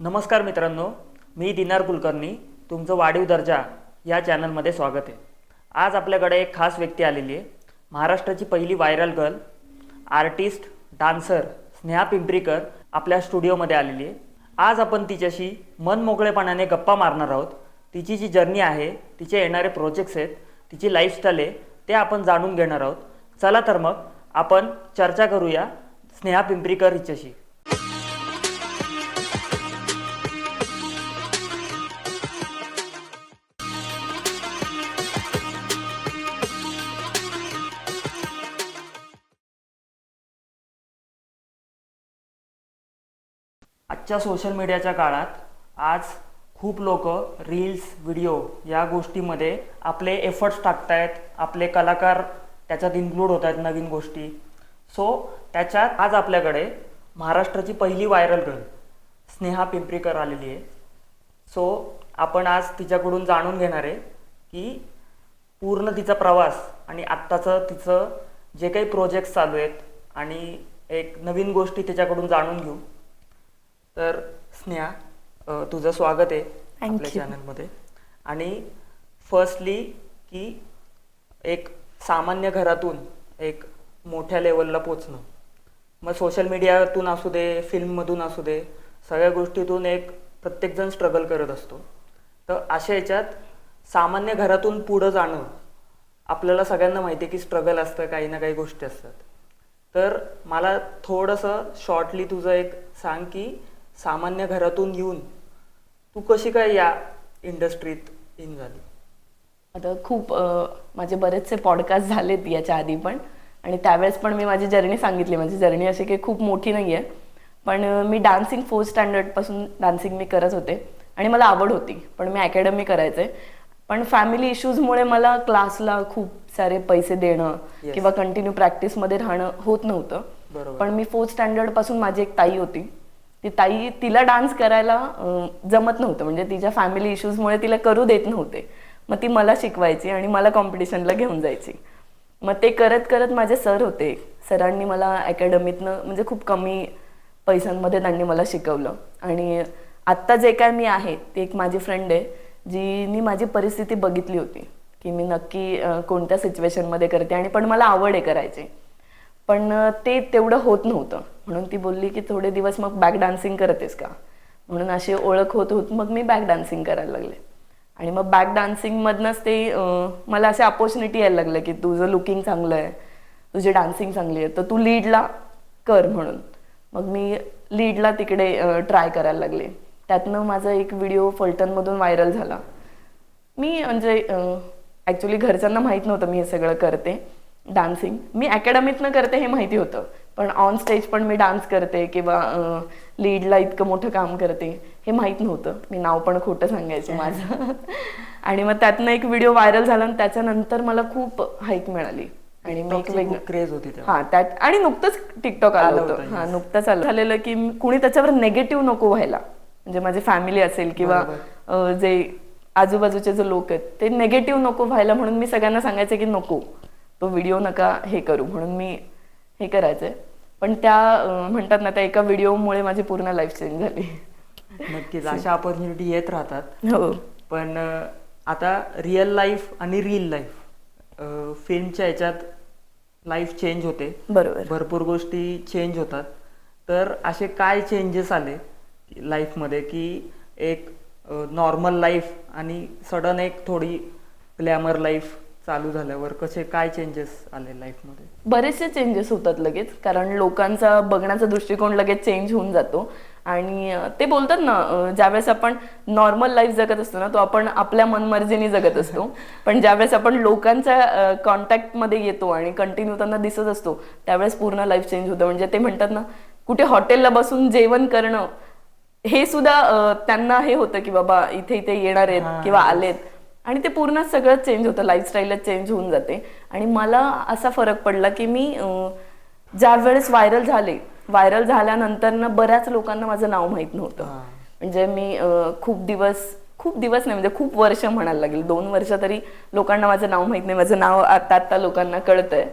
नमस्कार मित्रांनो, मी दिनार कुलकर्णी तुमचं वाढीव दर्जा या चॅनलमध्ये स्वागत आहे। आज आपल्याकडे एक खास व्यक्ती आलेली आहे। महाराष्ट्राची पहिली viral girl artist dancer Sneha Pimprikar आपल्या स्टुडिओमध्ये आलेली आहे। आज आपण तिच्याशी मन मोकळेपणाने गप्पा मारणार आहोत। तिची जी जर्नी आहे, तिचे येणारे प्रोजेक्ट्स आहेत, तिची लाईफस्टाईल आहे, ते आपण जाणून घेणार आहोत। चला तर मग आपण चर्चा करूया स्नेहा पिंपरीकर हिच्याशी। आजच्या सोशल मीडियाच्या काळात आज खूप लोक रील्स व्हिडिओ या गोष्टीमध्ये आपले एफर्ट्स टाकतायत, आपले कलाकार त्याच्यात इन्क्लूड होत आहेत नवीन गोष्टी। सो त्याच्यात आज आपल्याकडे महाराष्ट्राची पहिली व्हायरल गर्ल स्नेहा पिंपरीकर आलेली आहे। सो आपण आज तिच्याकडून जाणून घेणार आहे की पूर्ण तिचा प्रवास आणि आत्ताचं तिचं जे काही प्रोजेक्ट्स चालू आहेत आणि एक नवीन गोष्टी तिच्याकडून जाणून घेऊ। तर स्नेहा, तुझं स्वागत आहे आपल्या चॅनलमध्ये। आणि फर्स्टली की एक सामान्य घरातून एक मोठ्या लेवलला पोचणं, मग सोशल मीडियातून असू दे, फिल्ममधून असू दे, सगळ्या गोष्टीतून एक प्रत्येकजण स्ट्रगल करत असतो। तर अशा याच्यात सामान्य घरातून पुढं जाणं आपल्याला सगळ्यांना माहिती आहे की स्ट्रगल असतं, काही ना काही गोष्टी असतात। तर मला थोडंसं शॉर्टली तुझं एक सांग की सामान्य घरातून येऊन तू कशी काय या इंडस्ट्रीत इन झाली? आता खूप माझे बरेचसे पॉडकास्ट झालेत याच्या आधी पण, आणि त्यावेळेस पण मी माझी जर्नी सांगितली। माझी जर्नी अशी काही खूप मोठी नाही आहे, पण मी डान्सिंग 4th स्टँडर्डपासून डान्सिंग मी करत होते आणि मला आवड होती, पण मी अकॅडमी करायचे। पण फॅमिली इश्यूजमुळे मला क्लासला खूप सारे पैसे देणं किंवा कंटिन्यू प्रॅक्टिसमध्ये राहणं होत नव्हतं। पण मी 4th स्टँडर्डपासून माझी एक ताई होती, ती ताई, तिला डान्स करायला जमत नव्हतं, म्हणजे तिच्या फॅमिली इश्यूजमुळे तिला करू देत नव्हते। मग ती मला शिकवायची आणि मला कॉम्पिटिशनला घेऊन जायची। मग ते करत करत माझे सर होते, सरांनी मला अकॅडमीतनं म्हणजे खूप कमी पैशांमध्ये त्यांनी मला शिकवलं। आणि आत्ता जे काय मी आहे ते एक माझी फ्रेंड आहे जीनी माझी परिस्थिती बघितली होती की मी नक्की कोणत्या सिच्युएशनमध्ये करते, आणि पण मला आवड आहे करायची, पण ते तेवढं होत नव्हतं। म्हणून ती बोलली की थोडे दिवस मग बॅक डान्सिंग करतेस का, म्हणून अशी ओळख होत होत मग मी बॅक डान्सिंग करायला लागले। आणि मग बॅक डान्सिंगमधनंच ते मला असे अपॉर्च्युनिटी यायला लागले की तुझं लुकिंग चांगलं आहे, तुझी डान्सिंग चांगली आहे, तर तू लीडला कर म्हणून। मग मी लीडला तिकडे ट्राय करायला लागले। त्यातनं माझा एक व्हिडिओ फलटणमधून व्हायरल झाला। मी म्हणजे ॲक्च्युली घरच्यांना माहीत नव्हतं मी हे सगळं करते डान्सिंग। मी अकॅडमीतनं करते हे माहिती होतं, पण ऑन स्टेज पण मी डान्स करते किंवा लीडला इतकं मोठं काम करते हे माहीत नव्हतं। मी नाव पण खोटं सांगायचं माझं। आणि मग त्यातनं एक व्हिडिओ व्हायरल झाला आणि त्याच्यानंतर मला खूप हाईक मिळाली आणि मी एक वेगळं क्रेज होती त्यात, आणि नुकतंच टिकटॉक आलं होतं। नुकतंच आलं झालेलं की कुणी त्याच्यावर नेगेटिव्ह नको व्हायला, म्हणजे माझी फॅमिली असेल किंवा जे आजूबाजूचे जे लोक आहेत ते नेगेटिव्ह नको व्हायला, म्हणून मी सगळ्यांना सांगायचे की नको तो व्हिडिओ नका हे करू, म्हणून मी हे करायचे। पण त्या म्हणतात ना, त्या एका व्हिडिओमुळे माझी पूर्ण लाईफ चेंज झाली। नक्कीच अशा अपॉर्च्युनिटी येत राहतात। हो, पण आता रिअल लाईफ आणि रील लाईफ, फिल्मच्या ह्याच्यात लाईफ चेंज होते, बरोबर, भरपूर गोष्टी चेंज होतात। तर असे काय चेंजेस आले लाईफमध्ये की एक नॉर्मल लाईफ आणि सडन एक थोडी ग्लॅमर लाईफ चालू झाल्यावर कसे काय चेंजेस आले लाईफमध्ये? बरेचसे चेंजेस होतात लगेच, कारण लोकांचा बघण्याचा दृष्टिकोन लगेच चेंज होऊन जातो। आणि ते बोलतात ना, ज्यावेळेस आपण नॉर्मल लाईफ जगत असतो ना, तो आपण आपल्या मनमर्जीने जगत असतो, पण ज्यावेळेस आपण लोकांच्या कॉन्टॅक्टमध्ये येतो आणि कंटिन्यू त्यांना दिसत असतो, त्यावेळेस पूर्ण लाईफ चेंज होतं। म्हणजे ते म्हणतात ना, कुठे हॉटेलला बसून जेवण करणं हे सुद्धा त्यांना हे होतं की बाबा इथे इथे येणार आहेत किंवा आलेत, आणि ते पूर्ण सगळं चेंज होतं, लाईफस्टाईलच चेंज होऊन जाते। आणि मला असा फरक पडला की मी ज्या वेळेस व्हायरल झाल्यानंतर ना बऱ्याच लोकांना माझं नाव माहीत नव्हतं। म्हणजे मी खूप दिवस नाही, म्हणजे खूप वर्ष म्हणायला लागेल, 2 वर्ष तरी लोकांना माझं नाव माहीत नाही। माझं नाव आता लोकांना कळतंय,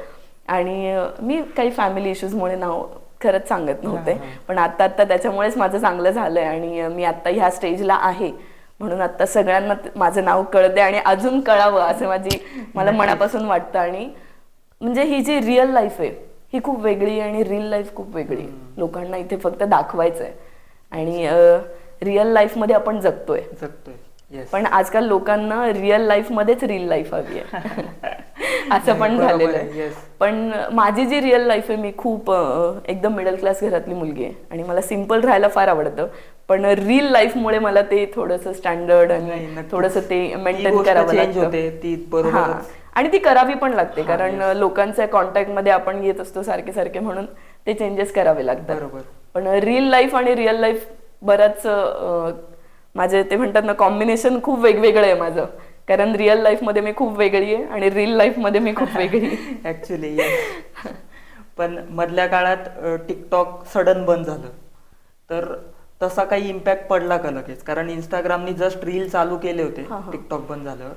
आणि मी काही फॅमिली इश्यूजमुळे नाव खरंच सांगत नव्हते. पण आता आता त्याच्यामुळेच माझं चांगलं झालंय आणि मी आता ह्या स्टेजला आहे म्हणून आता सगळ्यांना माझं नाव कळते आणि अजून कळावं असं मला मनापासून वाटतं. आणि म्हणजे ही जी रिअल लाईफ आहे ही खूप वेगळी आणि रिअल लाईफ खूप वेगळी. लोकांना इथे फक्त दाखवायचंय आणि रिअल लाईफ मध्ये आपण जगतोय. पण आजकाल लोकांना रिअल लाईफ मध्येच रील लाईफ हवी आहे असं पण झालेलं आहे. पण माझी जी रिअल लाईफ आहे मी खूप एकदम मिडल क्लास घरातली मुलगी आहे आणि मला सिम्पल राहायला फार आवडतं. पण रील लाईफ मुळे मला ते थोडंसं स्टँडर्ड आणि थोडंसं ते मेंटेन करावं लागतं. आणि ती करावी पण लागते कारण लोकांच्या कॉन्टॅक्ट मध्ये आपण येत असतो सारखे सारखे म्हणून ते चेंजेस करावे लागतात. पण रील लाईफ आणि रिअल लाईफ बराच माझे ते म्हणतात ना कॉम्बिनेशन खूप वेगवेगळं आहे माझं. कारण रिअल लाईफ मध्ये मी खूप वेगळी आहे आणि रील लाईफ मध्ये मी खूप वेगळी आहे ऍक्च्युली. पण मधल्या काळात टिकटॉक सडन बंद झालं तर तसा काही इम्पॅक्ट पडला का लगेच? कारण इंस्टाग्रामनी जस्ट रील चालू केले होते टिकटॉक बंद झाल्यावर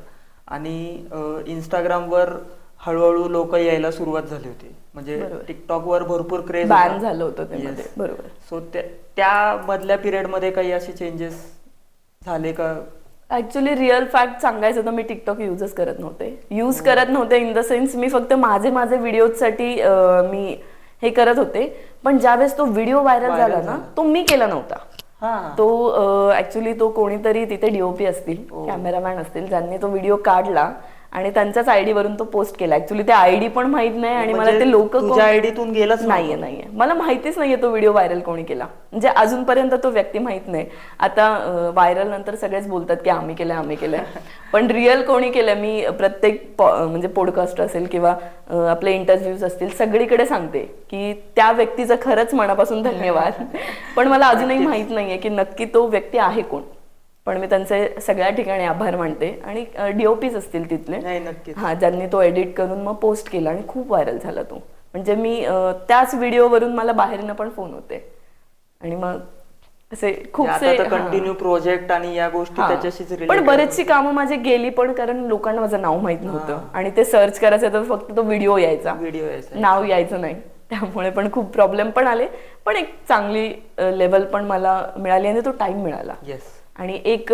आणि इंस्टाग्रामवर हळूहळू लोक यायला सुरुवात झाली होती. म्हणजे टिकटॉकवर भरपूर क्रेज बॅन झालं होतं ते. बरोबर. सो त्या मधल्या पिरियड मध्ये काही असे चेंजेस झाले का? ऍक्च्युली रिअल फॅक्ट सांगायचं तर मी टिकटॉक यूजच करत नव्हते इन द सेन्स मी फक्त माझे व्हिडिओसाठी मी हे करत होते. पण ज्यावेळेस तो व्हिडिओ व्हायरल झाला ना तो मी केला नव्हता. तो ऍक्च्युली तो कोणीतरी तिथे डीओपी असतील कॅमेरामॅन असतील ज्यांनी तो व्हिडिओ काढला आणि त्यांच्याच आयडी वरून तो पोस्ट केला. ऍक्च्युली ते आयडी पण माहित नाही आणि मला ते लोक आयडीतून गेलंच नाहीये मला माहितीच नाहीये तो व्हिडिओ व्हायरल कोणी केला. म्हणजे अजूनपर्यंत तो व्यक्ती माहित नाही. आता व्हायरल नंतर सगळेच बोलतात की आम्ही केलंय पण रिअल कोणी केलंय मी प्रत्येक म्हणजे पॉडकास्ट असेल किंवा आपले इंटरव्ह्यूज असतील सगळीकडे सांगते की त्या व्यक्तीचं खरंच मनापासून धन्यवाद. पण मला अजूनही माहित नाहीये की नक्की तो व्यक्ती आहे कोण. पण मी त्यांचे सगळ्या ठिकाणी आभार मानते आणि डीओपीच असतील तिथले ज्यांनी तो एडिट करून मग पोस्ट केला आणि खूप व्हायरल झाला तो. म्हणजे मी त्याच व्हिडिओवरून मला बाहेरनं पण फोन होते आणि मग असे खूपसे कंटिन्यू प्रोजेक्ट आणि या गोष्टी त्याच्याशीच रिलेटेड. पण बरेचशी कामं माझी गेली पण कारण लोकांना माझं नाव माहित नव्हतं आणि ते सर्च करायचं तर फक्त तो व्हिडिओ यायचा नाव यायचं नाही. त्यामुळे पण खूप प्रॉब्लेम पण आले. पण एक चांगली लेवल पण मला मिळाली आणि तो टाइम मिळाला. आणि एक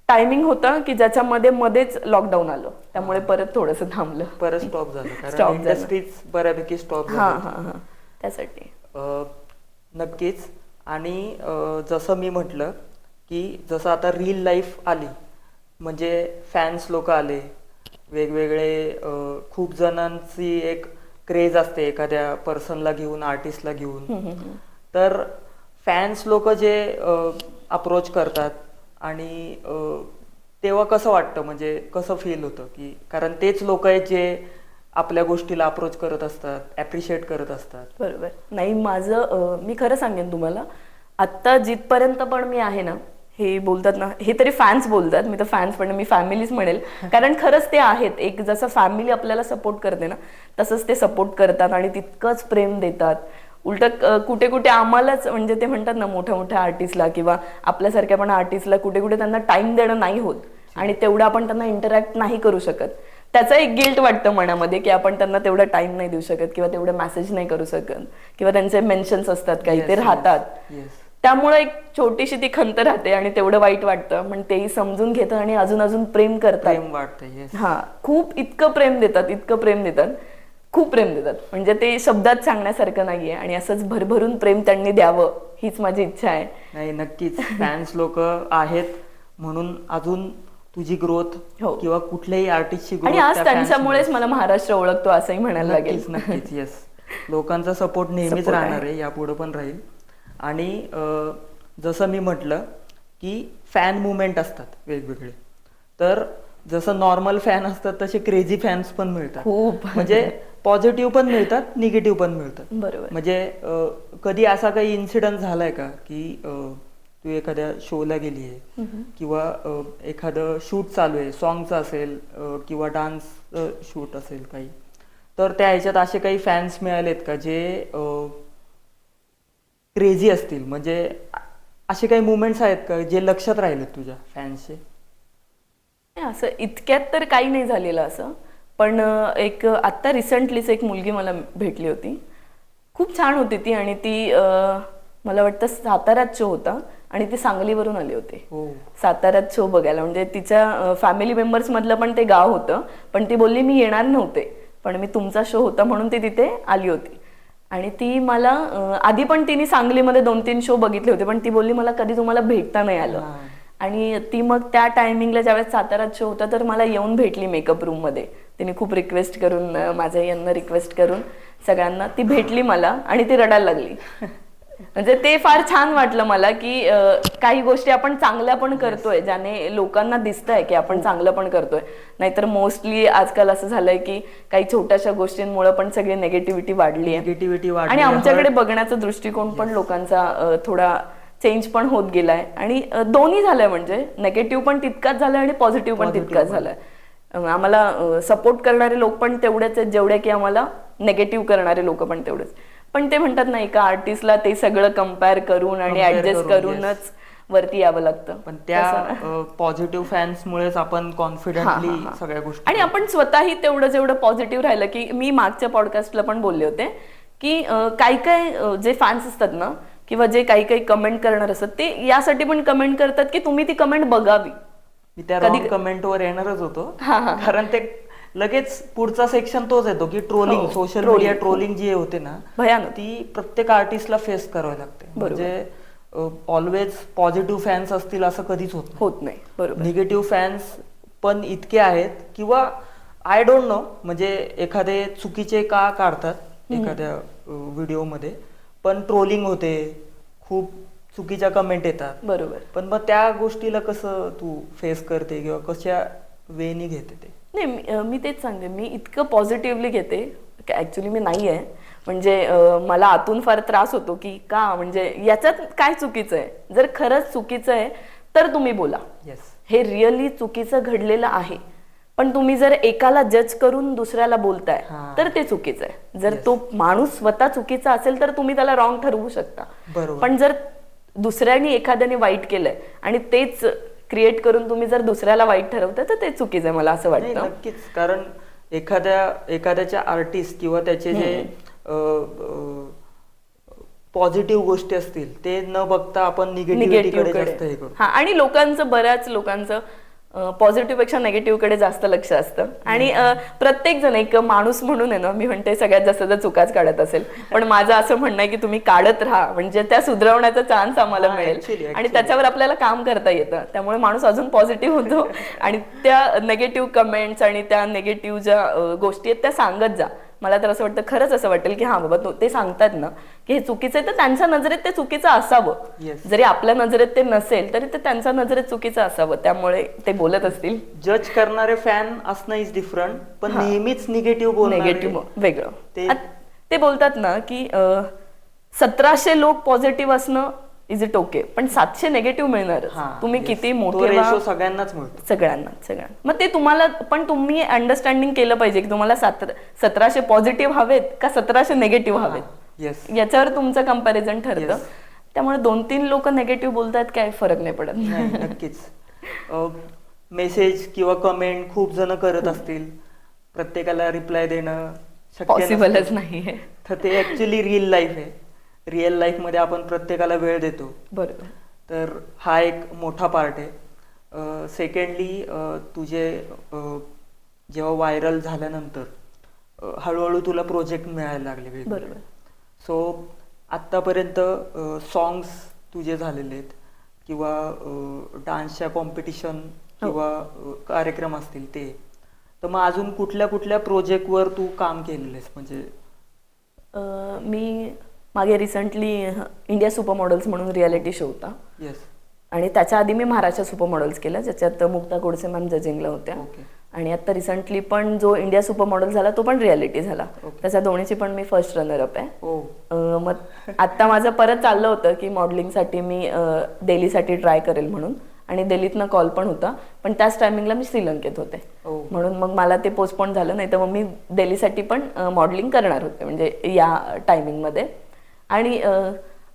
टायमिंग होता की ज्याच्यामध्ये मध्येच लॉकडाऊन आलं त्यामुळे परत थोडंसं थांबलं. परत स्टॉप झालं इंडस्ट्रीज बऱ्यापैकी स्टॉप झाली त्यासाठी. नक्कीच. आणि जसं मी म्हटलं की जसं आता रील लाईफ आली म्हणजे फॅन्स लोक आले वेगवेगळे. खूप जणांची एक क्रेज असते एखाद्या पर्सनला घेऊन आर्टिस्टला घेऊन. तर फॅन्स लोक जे अप्रोच करतात आणि तेव्हा कसं वाटतं म्हणजे कसं फील होतं की कारण तेच लोक आहेत जे आपल्या गोष्टीला अप्रोच करत असतात ऍप्रिशिएट करत असतात. बरोबर. नाही माझं मी खरं सांगेन तुम्हाला आत्ता जिथपर्यंत पण मी आहे ना हे बोलतात ना हे तरी फॅन्स बोलतात मी तर फॅन्स पण मी फॅमिलीच म्हणेल कारण खरंच ते आहेत. एक जसं फॅमिली आपल्याला सपोर्ट करते ना तसंच ते सपोर्ट करतात आणि तितकंच प्रेम देतात. उलट कुठे कुठे आम्हालाच म्हणजे ते म्हणतात ना मोठ्या मोठ्या आर्टिस्टला किंवा आपल्यासारख्या पण आर्टिस्टला कुठे कुठे त्यांना टाइम देणं नाही होत आणि तेवढं आपण त्यांना इंटरॅक्ट नाही करू शकत. त्याचा एक गिल्ट वाटतं मनामध्ये की आपण त्यांना तेवढा टाइम नाही देऊ शकत किंवा तेवढं मेसेज नाही करू शकत किंवा त्यांचे मेन्शन्स असतात काही ते राहतात. त्यामुळे एक छोटीशी ती खंत राहते आणि तेवढं वाईट वाटतं. पण तेही समजून घेतं आणि अजून अजून प्रेम करतात. खूप इतकं प्रेम देतात खूप प्रेम देतात. म्हणजे ते शब्दात सांगण्यासारखं नाहीये आणि असंच भरभरून प्रेम त्यांनी द्यावं हीच माझी इच्छा आहे. नाही नक्कीच फॅन्स लोक आहेत म्हणून अजून तुझी ग्रोथ किंवा कुठल्याही आर्टिस्टची ग्रोथ आणि आज त्यांच्यामुळेच मला महाराष्ट्र ओळखतो असंही म्हणायला लागेल. नक्कीच येस. लोकांचा सपोर्ट नेहमीच राहणार आहे यापुढे पण राहील. आणि जसं मी म्हटलं की फॅन मुवमेंट असतात वेगवेगळे. तर जसं नॉर्मल फॅन असतात तसे क्रेझी फॅन्स पण मिळतात. खूप म्हणजे पॉझिटिव्ह पण मिळतात निगेटिव्ह पण मिळतात. बरोबर. म्हणजे कधी असा काही इन्सिडेंट झालाय का की तू एखाद्या शोला गेली आहे किंवा एखादं शूट चालू आहे सॉंगचं असेल किंवा डान्स शूट असेल काही तर त्या ह्याच्यात असे काही फॅन्स मिळालेत का जे क्रेझी असतील म्हणजे असे काही मुवमेंट्स आहेत का जे लक्षात राहिलेत तुझ्या फॅन्सचे? असं इतक्यात तर काही नाही झालेलं असं. पण एक आत्ता रिसेंटलीच एक मुलगी मला भेटली होती खूप छान होती ती. आणि ती मला वाटतं साताऱ्यात शो होता आणि ती सांगलीवरून आली होती हो. साताऱ्यात शो बघायला. म्हणजे तिच्या फॅमिली मेंबर्स मधलं पण ते गाव होतं, पण ती बोलली मी येणार नव्हते, पण मी तुमचा शो होता म्हणून ती तिथे आली होती. आणि ती मला आधी पण तिने सांगलीमध्ये 2-3 शो बघितले होते, पण ती बोलली मला कधी तुम्हाला भेटता नाही आलं. आणि ती मग त्या टायमिंगला ज्यावेळेस साताऱ्यात शो होता तर मला येऊन भेटली मेकअप रूम मध्ये. तिने खूप रिक्वेस्ट करून, माझ्या यांना रिक्वेस्ट करून सगळ्यांना ती भेटली मला आणि ती रडायला लागली. म्हणजे ते फार छान वाटलं मला की काही गोष्टी आपण चांगल्या पण करतोय, ज्याने लोकांना दिसतंय की आपण चांगलं पण करतोय. नाहीतर मोस्टली आजकाल असं झालंय की काही छोट्याशा गोष्टींमुळे पण सगळी नेगेटिव्हिटी वाढली आहे आणि आमच्याकडे बघण्याचा दृष्टिकोन पण लोकांचा थोडा चेंज पण होत गेलाय. आणि दोन्ही झालंय, म्हणजे नेगेटिव्ह पण तितकाच झालाय आणि पॉझिटिव्ह पण तितकाच झालाय. आम्हाला सपोर्ट करणारे लोक पण तेवढेच आहेत जेवढे की आम्हाला नेगेटिव्ह करणारे लोक पण तेवढेच. पण ते म्हणतात ना, एका आर्टिस्टला ते सगळं कम्पेअर करून आणि ऍडजस्ट करूनच वरती यावं लागतं. पण त्या पॉझिटिव्ह फॅन्स मुळेच आपण कॉन्फिडेंटली सगळ्या गोष्टी, आणि आपण स्वतःही जेवढं पॉझिटिव्ह राहिलं की मी मागच्या पॉडकास्टला पण बोलले होते की काही जे फॅन्स असतात ना किंवा जे काही कमेंट करणार असतात ते यासाठी पण कमेंट करतात की तुम्ही ती कमेंट बघावी. मी त्या रॉंग कमेंटवर येणारच होतो, कारण ते लगेच पुढचा सेक्शन तोच येतो की ट्रोलिंग, सोशल मीडिया ट्रोलिंग जी होते ना भयानक, ती प्रत्येक आर्टिस्टला फेस करावी लागते. म्हणजे ऑलवेज पॉझिटिव्ह फॅन्स असतील असं कधीच होत नाही. बरोबर. निगेटिव्ह फॅन्स पण इतके आहेत, किंवा आय डोंट नो, म्हणजे एखादे चुकीचे का काढतात एखाद्या व्हिडिओमध्ये, पण ट्रोलिंग होते, खूप चुकीच्या कमेंट येतात. बरोबर. पण मग त्या गोष्टीला कसं तू फेस करते किंवा कशा वेनी घेते ते? नाही, मी तेच सांगते, मी इतकं पॉझिटिव्हली घेते. ऍक्च्युली मी नाही आहे, म्हणजे मला आतून फार त्रास होतो की का, म्हणजे याच्यात काय चुकीचं आहे. जर खरंच चुकीचं आहे तर तुम्ही बोला, हे रिअली चुकीचं घडलेलं आहे. पण तुम्ही जर एकाला जज करून दुसऱ्याला बोलताय तर ते चुकीचं आहे. जर तो माणूस स्वतः चुकीचा असेल तर तुम्ही त्याला रॉंग ठरवू शकता. पण जर दुसऱ्याने एखाद्याने वाईट केलंय आणि तेच क्रिएट करून तुम्ही जर दुसऱ्याला वाईट ठरवता तर ते चुकीचं आहे, मला असं वाटतं. नक्कीच. कारण एखाद्याच्या आर्टिस्ट किंवा त्याचे जे पॉझिटिव्ह गोष्टी असतील ते न बघता आपण निगेटिव्हिटीकडे जास्त हे करतो. आणि बऱ्याच लोकांचं पॉझिटिव्ह पेक्षा नेगेटिव्ह कडे जास्त लक्ष असतं. आणि प्रत्येक जण एक माणूस म्हणून आहे ना, मी म्हणते सगळ्यात जास्त जर चुकाच काढत असेल, पण माझं असं म्हणणं आहे की तुम्ही काढत राहा, म्हणजे त्या सुधारवण्याचा चान्स आम्हाला मिळेल आणि त्याच्यावर आपल्याला काम करता येतं. त्यामुळे माणूस अजून पॉझिटिव्ह होतो आणि त्या नेगेटिव्ह कमेंट्स आणि त्या नेगेटिव्ह ज्या गोष्टी आहेत त्या सांगत जा. मला तर असं वाटतं, खरंच असं वाटेल की हा बाबा ते सांगतात ना की हे चुकीचं आहे, तर त्यांच्या नजरेत ते चुकीचं असावं. जरी आपल्या नजरेत ते नसेल तरी ते त्यांच्या नजरेत चुकीचं असावं, त्यामुळे ते बोलत असतील. जज करणारे फॅन असणं इज डिफरंट, पण नेहमीच निगेटिव्ह वेगळं. ते बोलतात ना की 1700 लोक पॉझिटिव्ह असणं इज इट ओके, पण 700 नेगेटिव्ह मिळणार. तुम्ही किती मोठे, सगळ्यांनाच मिळतो, सगळ्यांना. मग ते तुम्हाला, पण तुम्ही अंडरस्टँडिंग केलं पाहिजे की तुम्हाला 1700 पॉझिटिव्ह हवेत का 1700 नेगेटिव्ह हवेत, याच्यावर तुमचं कंपॅरिझन ठरतं. त्यामुळे 2-3 लोक नेगेटिव्ह बोलतात, काय फरक नाही पडत. नक्कीच. मेसेज किंवा कमेंट खूप जण करत असतील, प्रत्येकाला रिप्लाय देणं पॉसिबलच नाहीये. तर ते ऍक्च्युली रिअल लाईफ आहे. रिअल लाईफ मध्ये आपण प्रत्येकाला वेळ देतो. बरोबर. तर हा एक मोठा पार्ट आहे. सेकंडली, तुझे जेव्हा व्हायरल झाल्यानंतर हळूहळू तुला प्रोजेक्ट मिळायला लागले. बरोबर. सो आत्तापर्यंत सॉंग्स तुझे झालेले आहेत किंवा डान्सच्या कॉम्पिटिशन किंवा कार्यक्रम असतील ते, तर मग अजून कुठल्या प्रोजेक्टवर तू काम केलेलं आहेस? म्हणजे मी मागे रिसेंटली इंडिया सुपर मॉडेल्स म्हणून रियालिटी शो होता. आणि त्याच्या आधी मी महाराष्ट्र सुपर मॉडेल्स केला, ज्याच्यात मुक्ता गोडसे मॅम जजिंगला होत्या. आणि आता रिसेंटली पण जो इंडिया सुपर मॉडेल झाला तो पण रियालिटी झाला. त्याच्या दोन्हीची पण मी फर्स्ट रनर अप आहे. मग आता माझं परत चाललं होतं की मॉडेलिंगसाठी मी दिल्लीसाठी ट्राय करेल म्हणून, आणि दिल्लीतनं कॉल पण होता, पण त्याच टायमिंगला मी श्रीलंकेत होते. म्हणून मग मला ते पोस्टपोन झालं, नाही तर मग मी दिल्लीसाठी पण मॉडेलिंग करणार होते, म्हणजे या टायमिंगमध्ये. आणि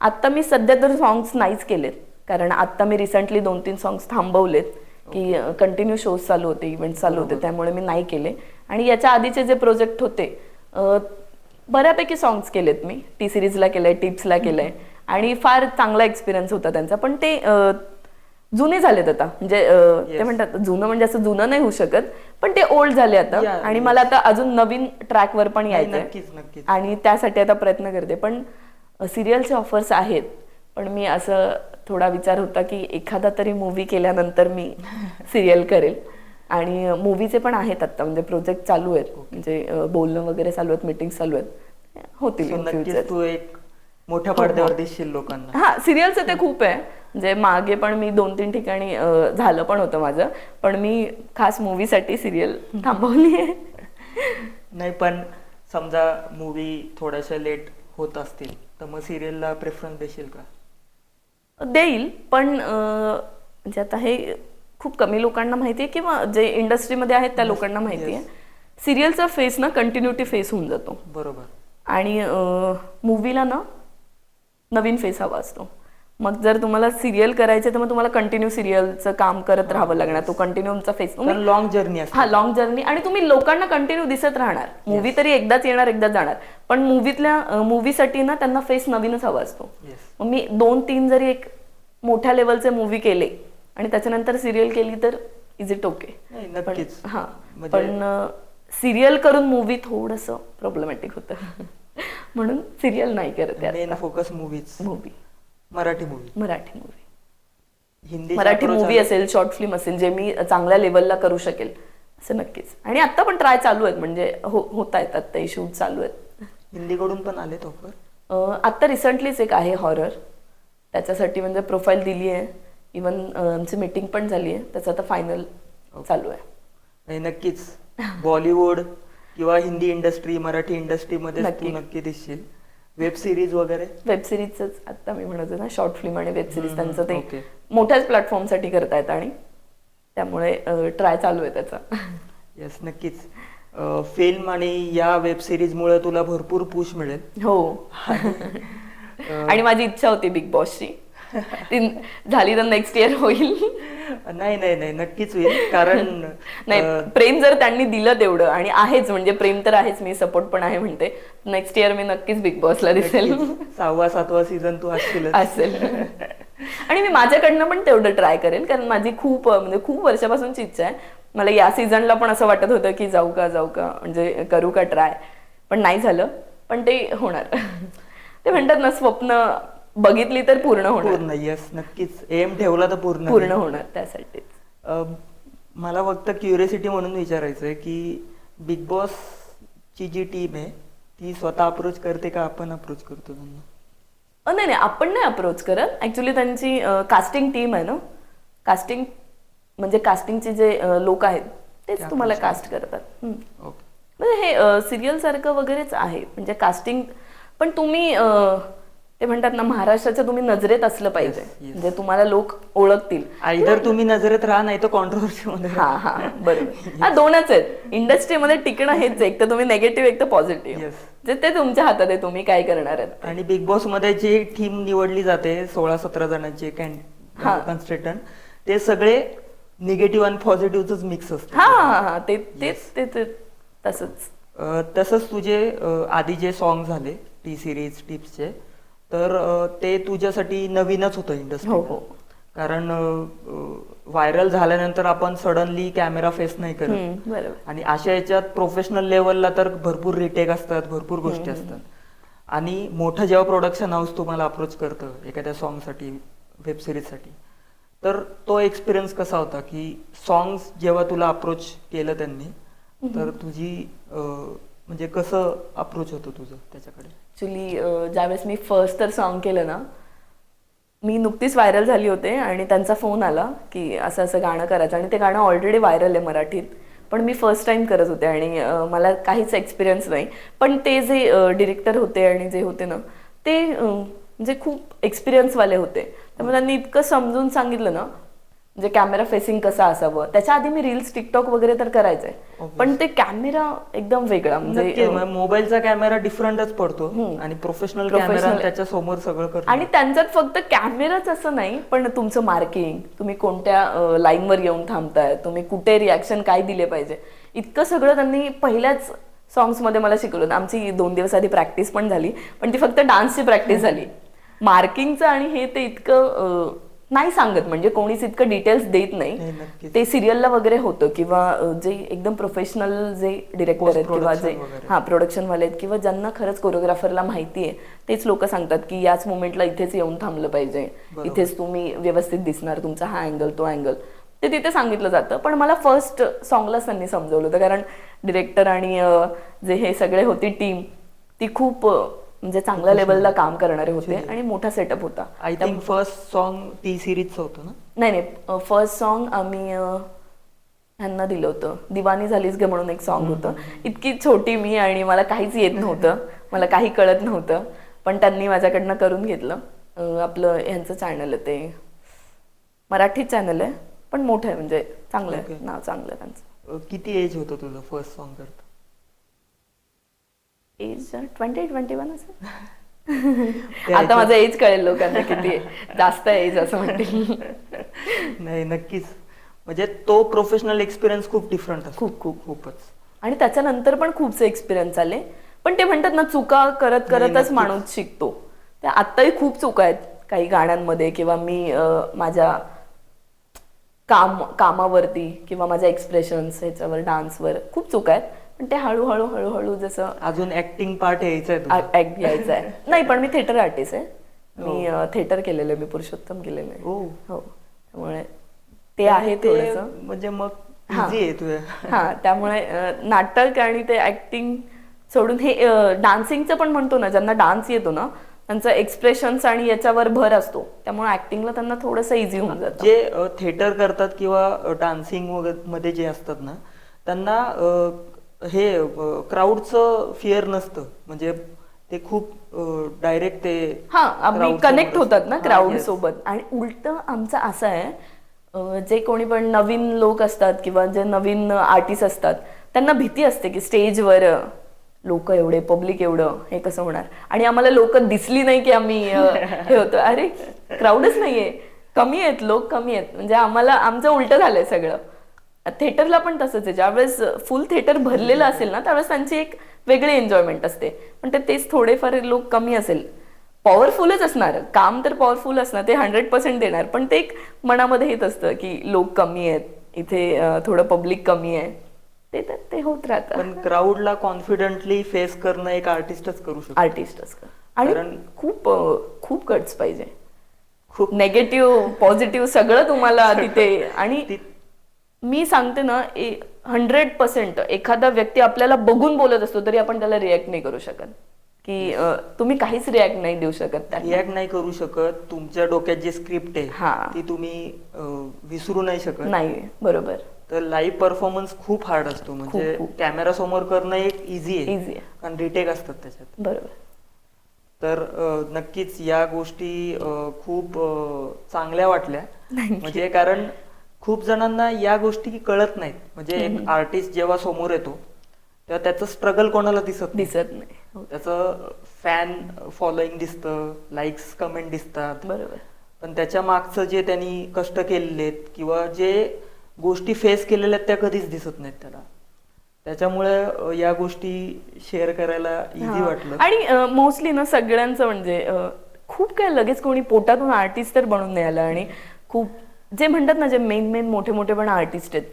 आत्ता मी सध्या तर सॉंग्स नाहीच केलेत, कारण आत्ता मी रिसेंटली 2-3 सॉंग्स थांबवलेत की कंटिन्यू शोज चालू होते, इव्हेंट चालू होते, त्यामुळे मी नाही केले. आणि याच्या आधीचे जे प्रोजेक्ट होते बऱ्यापैकी सॉंग्स केलेत मी. टी सिरीजला केलंय, टिप्सला केलंय आणि फार चांगला एक्सपिरियन्स होता त्यांचा. पण ते जुने झालेत आता, म्हणजे ते म्हणतात जुनं म्हणजे असं जुनं नाही होऊ शकत, पण ते ओल्ड झाले आता. आणि मला आता अजून नवीन ट्रॅकवर पण यायचंय नक्कीच. आणि त्यासाठी आता प्रयत्न करते. पण सिरियलचे ऑफर्स आहेत, पण मी असं थोडा विचार होता की एखादा तरी मूवी केल्यानंतर मी सिरियल करेल. आणि मूवीचे पण आहेत आता, म्हणजे प्रोजेक्ट चालू आहेत, म्हणजे बोलणं वगैरे चालू आहेत, मीटिंग चालू आहेत, होतील इन फ्युचर. तू एक मोठ्या पडद्यावर दिसशील लोकांना. हा, सिरियलचं ते खूप आहे. म्हणजे मागे पण मी 2-3 ठिकाणी झालं पण होतं माझं, पण मी खास मूवीसाठी सिरियल थांबवली आहे. नाही, पण समजा मूवी थोड्याशा लेट होत असतील तर मग सिरियलला प्रेफरन्स देशील का? देईल, पण म्हणजे आता हे खूप कमी लोकांना माहिती आहे किंवा जे इंडस्ट्रीमध्ये आहेत त्या लोकांना माहिती आहे. सिरियलचा फेस ना कंटिन्युटी फेस होऊन जातो. बरोबर. आणि मूवीला ना नवीन फेस हवा असतो. मग जर तुम्हाला सिरियल करायचे तर मग तुम्हाला कंटिन्यू सिरियलचं काम करत राहावं लागणार. तो कंटिन्यूचा फेस, लॉंग जर्नी असते. हा, लॉंग जर्नी. आणि तुम्ही लोकांना कंटिन्यू दिसत राहणार. मूवी तरी एकदाच येणार, एकदाच जाणार, पण मूवीसाठी ना त्यांना फेस नवीनच हवा असतो. मग मी 2-3 जरी एक मोठ्या लेवलचे मूवी केले आणि त्याच्यानंतर सिरियल केली तर इज इट ओके. हा, पण सिरियल करून मूवी थोडंसं प्रॉब्लेमॅटिक होतं. म्हणून सिरियल नाही करत. Main focus movie. Marathi movie असेल, शॉर्ट फिल्म असेल, जे मी चांगल्या लेवलला करू शकेल असं नक्कीच. आणि आता पण ट्राय चालू आहेत, म्हणजे होत आहेत, आता शूट चालू आहेत. हिंदीकडून पण आलेत ऑफर? आता रिसेंटलीच एक आहे हॉरर, त्याच्यासाठी म्हणजे प्रोफाईल दिली आहे. इवन आमची मीटिंग पण झाली आहे, त्याचं आता फायनल चालू आहे. नक्कीच बॉलिवूड किंवा हिंदी इंडस्ट्री, मराठी इंडस्ट्रीमध्ये तू नक्की दिसशील. वेब सिरीज वगैरे? वेब सिरीजच आता मी म्हणत होते ना, शॉर्ट फिल्म आणि वेब सिरीज त्यांचं ते मोठ्याच प्लॅटफॉर्मसाठी करतायत आणि त्यामुळे ट्राय चालू आहे त्याचा. येस, नक्कीच. फिल्म आणि या वेब सिरीज मुळे तुला भरपूर पुश मिळेल. हो. आणि माझी इच्छा होती बिग बॉसची, ती झाली तर नेक्स्ट इयर होईल. नाही, नक्कीच होईल. कारण नाही, प्रेम जर त्यांनी दिलं तेवढं, आणि आहेच, म्हणजे प्रेम तर आहेच, मी सपोर्ट पण आहे म्हणते, नेक्स्ट इयर मी नक्कीच बिग बॉसला दिसेल. 6वा-7वा सीझन तू असेल. आणि मी माझ्याकडनं पण तेवढं ट्राय करेल, कारण माझी खूप वर्षापासूनची इच्छा आहे. मला या सीझनला पण असं वाटत होतं की जाऊ का, म्हणजे करू का ट्राय, पण नाही झालं. पण ते होणार. ते म्हणतात ना, स्वप्न बघितली तर पूर्ण होणार. यस, नक्कीच. एम ठेवला तर पूर्ण होणार. त्यासाठीच मला फक्त क्युरियोसिटी म्हणून विचारायचंय की बिग बॉस ची जी टीम आहे ती स्वतः अप्रोच करते का आपण अप्रोच करतो त्यांना? नाही, आपण नाही अप्रोच करत. ऍक्च्युली त्यांची कास्टिंग टीम आहे ना, कास्टिंग म्हणजे कास्टिंगचे जे लोक आहेत तेच तुम्हाला कास्ट करतात. म्हणजे हे सिरियल सारखं वगैरेच आहे, म्हणजे कास्टिंग. पण तुम्ही ते म्हणतात ना, महाराष्ट्राच्या तुम्ही नजरेत असलं पाहिजे, म्हणजे तुम्हाला लोक ओळखतील. आयदर तुम्ही नजरेत राहा, नाही तर कॉन्ट्रोवर्सी मध्ये. हा, बरोबर. हा, दोनच आहेत इंडस्ट्रीमध्ये टिकणं. हेच, एक तर तुम्ही नेगेटिव्ह, एक तर पॉझिटिव्ह. जे ते तुमच्या हातात आहे, तुम्ही काय करणार आहेत. आणि बिग बॉस मध्ये जी टीम निवडली जाते 16-17 जणांचे कंटेस्टंट, ते सगळे निगेटिव्ह आणि पॉझिटिव्हच मिक्स असतात. हा, ते तसंच तुझे आधी जे सॉंग झाले टी सिरीज टिप्सचे, तर ते तुझ्यासाठी नवीनच होतं इंडस्ट्री. कारण व्हायरल झाल्यानंतर आपण सडनली कॅमेरा फेस नाही करत. आणि अशा याच्यात प्रोफेशनल लेवलला तर भरपूर रिटेक असतात, भरपूर गोष्टी असतात. आणि मोठं जेव्हा प्रोडक्शन हाऊस तुम्हाला अप्रोच करतं एखाद्या सॉंगसाठी, वेब सिरीजसाठी, तर तो एक्सपिरियन्स कसा होता की सॉंग्स जेव्हा तुला अप्रोच केलं त्यांनी, तर तुझी म्हणजे कसं अप्रोच होतं तुझं त्याच्याकडे? ऍक्च्युली ज्यावेळेस मी फर्स्ट तर सॉंग केलं ना, मी नुकतीच व्हायरल झाली होते आणि त्यांचा फोन आला की असं गाणं करायचं. आणि ते गाणं ऑलरेडी व्हायरल आहे मराठीत, पण मी फर्स्ट टाइम करत होते आणि मला काहीच एक्सपिरियन्स नाही. पण ते जे डिरेक्टर होते आणि जे होते ना, ते म्हणजे खूप एक्सपिरियन्सवाले होते. त्यामुळे त्यांनी इतकं समजून सांगितलं ना, म्हणजे कॅमेरा फेसिंग कसं असावं. त्याच्या आधी मी रील्स, टिकटॉक वगैरे तर करायचंय, पण ते कॅमेरा एकदम वेगळा, म्हणजे मोबाईलचा कॅमेरा डिफरंटच पडतो आणि प्रोफेशनल कॅमेरा त्याच्या समोर सगळं करतो. आणि त्यांच्यात फक्त कॅमेराच असं नाही, पण तुमचं मार्किंग, तुम्ही कोणत्या लाईनवर येऊन थांबताय, तुम्ही कुठे रिॲक्शन काय दिले पाहिजे, इतकं सगळं त्यांनी पहिल्याच सॉंग्समध्ये मला शिकवलं. आमची 2 दिवस आधी प्रॅक्टिस पण झाली, पण ती फक्त डान्सची प्रॅक्टिस झाली. मार्किंगचं आणि हे ते इतकं नाही सांगत, म्हणजे कोणीच इतकं डिटेल्स देत नाही. ते सिरियलला वगैरे होतं, किंवा जे एकदम प्रोफेशनल जे डिरेक्टर आहेत किंवा जे प्रोडक्शन वाले आहेत किंवा ज्यांना खरंच कोरिओग्राफरला माहिती आहे, तेच लोक सांगतात की याच मोमेंटला इथेच येऊन थांबलं पाहिजे, इथेच तुम्ही व्यवस्थित दिसणार, तुमचा हा अँगल तो अँगल, ते तिथे सांगितलं जातं. पण मला फर्स्ट सॉंगलाच त्यांनी समजवलं होतं, कारण डिरेक्टर आणि जे हे सगळे होती टीम, ती खूप म्हणजे चांगल्या लेवलला काम करणारे होते आणि मोठा सेटअप होता. I think first song T सिरीजचं होतं ना? नाही, फर्स्ट सॉन्ग आम्ही ह्यांना दिलं होतं, दिवानी झालीस गे म्हणून एक सॉन्ग होतं. इतकी छोटी मी आणि मला काहीच येत नव्हतं, मला काही कळत नव्हतं, पण त्यांनी माझ्याकडनं करून घेतलं. आपलं ह्यांचं चॅनल आहे, ते मराठी चॅनल आहे, पण मोठं आहे, म्हणजे चांगलं आहे, नाव चांगलं आहे त्यांचं. किती एज होतं तुझं फर्स्ट सॉन्ग करता? एज 20-21 असेल. आता माझं एज कळेल लोकांना किती जास्त एज असं म्हणतील. नाही, नक्कीच. म्हणजे तो प्रोफेशनल एक्सपिरियन्स खूप डिफरंट असतो. खूपच. आणि त्याच्यानंतर पण खूपसे एक्सपिरियन्स आले, पण ते म्हणतात ना, चुका करत करतच माणूस शिकतो. त्या आत्ताही खूप चुका आहेत काही गाण्यांमध्ये, किंवा मी माझ्या कामावरती किंवा माझ्या एक्सप्रेशन्स ह्याच्यावर, डान्सवर खूप चुका आहेत. पण ते हळूहळू हळूहळू जसं अजून ऍक्टिंग पार्ट यायचंय, ऍक्ट यायचं आहे. नाही, पण मी थिएटर आर्टिस्ट आहे, मी थिएटर केलेलं आहे, मी पुरुषोत्तम केलेलं आहे. हो, त्यामुळे ते आहे थोडंसं, म्हणजे मग इझी आहे तुझं. त्यामुळे नाटक आणि ते ऍक्टिंग सोडून हे डान्सिंगचं पण म्हणतो ना, ज्यांना डान्स येतो ना, त्यांचं एक्सप्रेशन्स आणि याच्यावर भर असतो, त्यामुळे ऍक्टिंगला त्यांना थोडंसं इझी होऊन जातं. जे थिएटर करतात किंवा डान्सिंग मध्ये जे असतात ना, त्यांना हे क्राऊडचं फिअर नसतं, म्हणजे ते खूप डायरेक्ट ते आम्ही कनेक्ट होतात ना क्राऊड सोबत. आणि उलट आमचं असं आहे, जे कोणी पण नवीन लोक असतात किंवा जे नवीन आर्टिस्ट असतात, त्यांना भीती असते की स्टेजवर लोक एवढे, पब्लिक एवढं, हे कसं होणार. आणि आम्हाला लोक दिसली नाही की आम्ही हे होतो, अरे क्राऊडच नाहीये, कमी आहेत लोक, कमी आहेत. म्हणजे आम्हाला आमचं उलट झालंय सगळं. थिएटरला पण तसंच आहे, ज्यावेळेस फुल थिएटर भरलेलं असेल ना, त्यावेळेस त्यांची एक वेगळी एन्जॉयमेंट असते. पण तेच थोडेफार लोक कमी असेल, पॉवरफुलच असणार, काम तर पॉवरफुल असणार, ते 100% देणार, पण ते एक मनामध्ये येत असतं की लोक कमी आहेत इथे, थोडं पब्लिक कमी आहे, ते होत राहतं. पण क्राऊडला कॉन्फिडेंटली फेस करणं एक आर्टिस्टच करू शकतो. आणि खूप खूप गट्स पाहिजे, खूप नेगेटिव्ह पॉझिटिव्ह सगळं तुम्हाला तिथे. आणि मी सांगते ना, 100% एखादा व्यक्ती आपल्याला बघून बोलत असतो तरी आपण त्याला रिॲक्ट नाही करू शकत, की तुम्ही काहीच रिॲक्ट नाही देऊ शकत, रिॲक्ट नाही करू शकत. तुमच्या डोक्यात जे स्क्रिप्ट आहे ती तुम्ही विसरू नाही शकत. नाही, बरोबर. तर लाईव्ह परफॉर्मन्स खूप हार्ड असतो, म्हणजे कॅमेरा समोर करणं एक इझी आहे, कारण रिटेक असतात त्याच्यात. बरोबर. तर नक्कीच या गोष्टी खूप चांगल्या वाटल्या, म्हणजे कारण खूप जणांना या गोष्टी कळत नाहीत. म्हणजे एक आर्टिस्ट जेव्हा समोर येतो तेव्हा त्याचं स्ट्रगल कोणाला दिसत नाही. त्याचं फॅन फॉलोईंग दिसतं, लाईक्स कमेंट दिसतात, बरोबर. पण त्याच्या मागचं जे त्यांनी कष्ट केलेले आहेत किंवा जे गोष्टी फेस केलेल्या आहेत त्या कधीच दिसत नाहीत त्याला. त्याच्यामुळे या गोष्टी शेअर करायला इझी वाटलं. आणि मोस्टली ना सगळ्यांचं म्हणजे खूप काय लगेच कोणी पोटातून आर्टिस्ट तर बनून नाही आलं. आणि खूप जे म्हणतात ना, जे मेन मोठे मोठे पण आर्टिस्ट आहेत,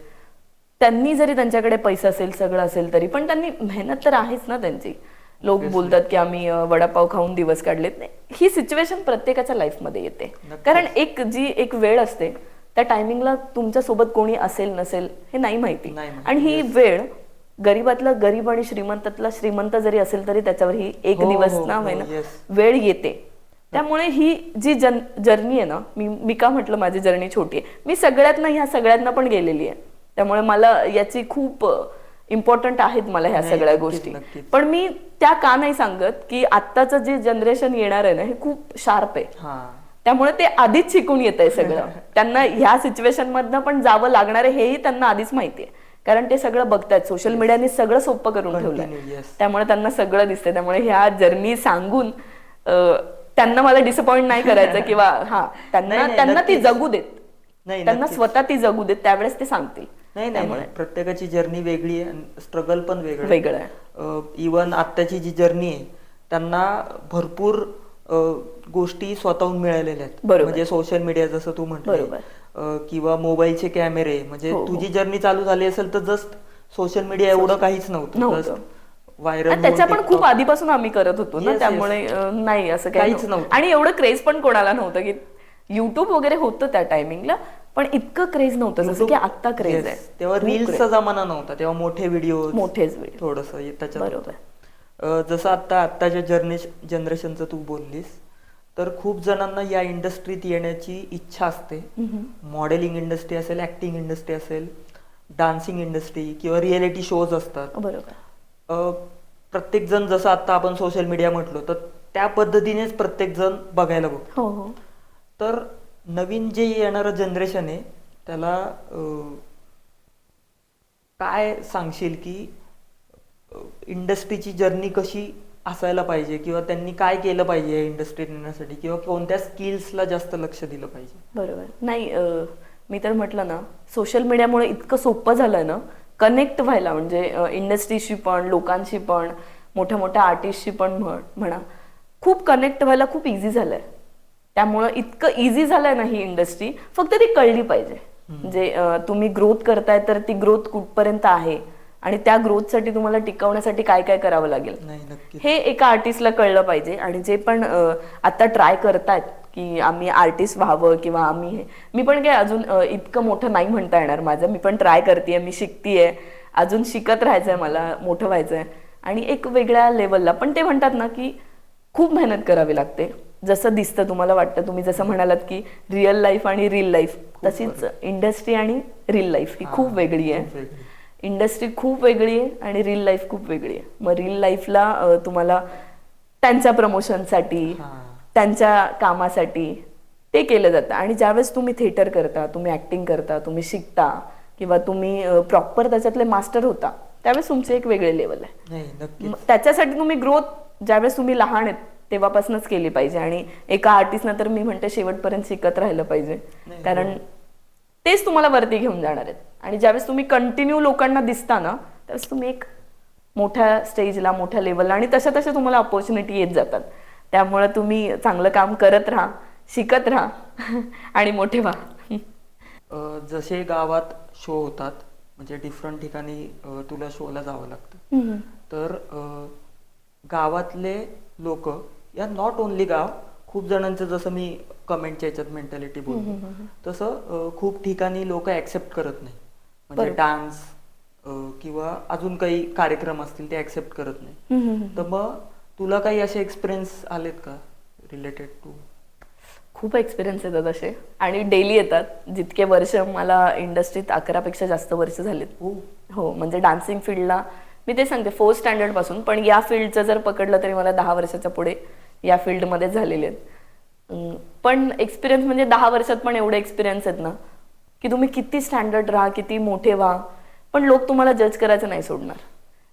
त्यांनी जरी त्यांच्याकडे पैसा असेल, सगळं असेल, तरी पण त्यांनी मेहनत तर आहेच ना त्यांची. लोक बोलतात की आम्ही वडापाव खाऊन दिवस काढलेत. नाही, ही सिच्युएशन प्रत्येकाच्या लाईफमध्ये येते, कारण एक वेळ असते, त्या टायमिंगला तुमच्या सोबत कोणी असेल नसेल हे नाही माहिती. आणि ही वेळ गरीबातला गरीब आणि श्रीमंतातला श्रीमंत जरी असेल तरी त्याच्यावर ही एक दिवस ना वेळ येते. त्यामुळे ही जी जर्नी आहे ना, मी का म्हटलं माझी जर्नी छोटी आहे, मी सगळ्यातनं ह्या सगळ्यांना पण गेलेली आहे. त्यामुळे मला याची खूप इम्पॉर्टंट आहेत मला ह्या सगळ्या गोष्टी. पण मी त्या का नाही सांगत की आत्ताचं जे जनरेशन येणार आहे ना, हे खूप शार्प आहे, त्यामुळे ते आधीच शिकून येत आहे सगळं. त्यांना ह्या सिच्युएशन मधनं पण जावं लागणार आहे हेही त्यांना आधीच माहिती आहे, कारण ते सगळं बघतायत. सोशल मीडियाने सगळं सोपं करून ठेवलंय, त्यामुळे त्यांना सगळं दिसतंय. त्यामुळे ह्या जर्नी सांगून त्यांना मला डिसअपॉइंट नाही करायचं किंवा त्यांना ती जगू देत, त्यांना स्वतः ती जगू देत, त्यावेळेस ते सांगतील. नाही नाही, प्रत्येकाची जर्नी वेगळी आहे, स्ट्रगल पण वेगळं आहे. इवन आत्ताची जी जर्नी आहे त्यांना भरपूर गोष्टी स्वतःहून मिळालेल्या आहेत. म्हणजे सोशल मीडिया जसं तू म्हटलं, किंवा मोबाईलचे कॅमेरे. म्हणजे तुझी जर्नी चालू झाली असेल तर जस्ट सोशल मीडिया एवढं काहीच नव्हतं, व्हायरल. त्याच्या पण खूप आधीपासून आम्ही करत होतो ना, त्यामुळे नाही असं काहीच नव्हतं. आणि एवढं क्रेज पण कोणाला नव्हतं की युट्यूब वगैरे होतं त्या टायमिंगला, पण इतकं क्रेज नव्हतं जसं की आता क्रेज आहे. तेव्हा रील्सचा जमाना नव्हता, तेव्हा मोठेच व्हिडिओ थोडस त्याच्यात. बरोबर. जसं आत्ताच्या जनरेशनचं तू बोललीस, तर खूप जणांना या इंडस्ट्रीत येण्याची इच्छा असते. मॉडेलिंग इंडस्ट्री असेल, ऍक्टिंग इंडस्ट्री असेल, डान्सिंग इंडस्ट्री किंवा रियालिटी शोज असतात. बरोबर. प्रत्येक जण जसं आता आपण सोशल मीडिया म्हटलो तर त्या पद्धतीनेच प्रत्येक जण बघायला बघतो. तर नवीन जे येणारं जनरेशन आहे त्याला काय सांगशील की इंडस्ट्रीची जर्नी कशी असायला पाहिजे, किंवा त्यांनी काय केलं पाहिजे या इंडस्ट्रीत येण्यासाठी, किंवा कोणत्या स्किल्सला जास्त लक्ष दिलं पाहिजे? बरोबर. नाही, मी तर म्हटलं ना, सोशल मीडियामुळे इतकं सोपं झालं ना कनेक्ट व्हायला, म्हणजे इंडस्ट्रीशी पण, लोकांशी पण, मोठ्या मोठ्या आर्टिस्टशी पण म्हणा, खूप कनेक्ट व्हायला खूप इझी झालंय. त्यामुळं इतकं इझी झालंय ना ही इंडस्ट्री, फक्त ती कळली पाहिजे. म्हणजे तुम्ही ग्रोथ करताय तर ती ग्रोथ कुठपर्यंत आहे आणि त्या ग्रोथसाठी तुम्हाला टिकवण्यासाठी काय काय करावं लागेल हे एका आर्टिस्टला कळलं पाहिजे. आणि जे पण आता ट्राय करतायत की आम्ही आर्टिस्ट व्हावं किंवा आम्ही मी पण काय अजून इतकं मोठं नाही म्हणता येणार माझं, मी पण ट्राय करतेय, मी शिकतेय, अजून शिकत राहायचंय, मला मोठं व्हायचंय आणि एक वेगळ्या लेवलला. पण ते म्हणतात ना की खूप मेहनत करावी लागते. जसं दिसतं तुम्हाला वाटतं, तुम्ही जसं म्हणालात की रिअल लाईफ आणि रील लाईफ, तशीच इंडस्ट्री आणि रील लाईफ ही खूप वेगळी आहे. इंडस्ट्री खूप वेगळी आहे आणि रील लाईफ खूप वेगळी आहे. मग रील लाईफला तुम्हाला त्यांच्या प्रमोशनसाठी, त्यांच्या कामासाठी ते केलं जातं. आणि ज्यावेळेस तुम्ही थिएटर करता, तुम्ही ऍक्टिंग करता, तुम्ही शिकता किंवा तुम्ही प्रॉपर त्याच्यातले मास्टर होता, त्यावेळेस तुमचे एक वेगळे लेवल आहे. त्याच्यासाठी तुम्ही ग्रोथ ज्यावेळेस तुम्ही लहान आहेत तेव्हापासूनच केली पाहिजे. आणि एका आर्टिस्टनं तर मी म्हणते शेवटपर्यंत शिकत राहिलं पाहिजे, कारण तेच तुम्हाला वरती घेऊन जाणार आहेत. आणि ज्यावेळेस तुम्ही कंटिन्यू लोकांना दिसता ना, त्यावेळेस तुम्ही एक मोठ्या स्टेजला, मोठ्या लेवलला, आणि तशा तशा तुम्हाला ऑपॉर्च्युनिटी येत जातात. त्यामुळे तुम्ही चांगलं काम करत राहा, शिकत राहा आणि मोठे व्हा. जसे गावात शो होतात, म्हणजे डिफरंट ठिकाणी तुला शोला जावं लागतं, तर गावातले लोक, या नॉट ओनली गाव, खूप जणांचं, जसं मी कमेंटच्या याच्यात मेंटॅलिटी बोलतो तसं खूप ठिकाणी लोक ऍक्सेप्ट करत नाही. म्हणजे डान्स किंवा अजून काही कार्यक्रम असतील ते ऍक्सेप्ट करत नाही. तर मग तुला काही असे एक्सपिरियन्स आलेत का रिलेटेड टू? खूप एक्सपिरियन्स येतात असे, आणि डेली येतात. जितके वर्ष, मला इंडस्ट्रीत 11पेक्षा जास्त वर्ष झालेत. हो, म्हणजे डान्सिंग फील्डला मी ते सांगते 4th स्टँडर्ड पासून, पण या फील्डचं जर पकडलं तरी मला 10 वर्षाच्या पुढे या फील्डमध्ये झालेले आहेत. पण एक्सपिरियन्स म्हणजे 10 वर्षात पण एवढे एक्सपिरियन्स आहेत ना की तुम्ही किती स्टँडर्ड राहा, किती मोठे व्हा, पण लोक तुम्हाला जज करायचं नाही सोडणार.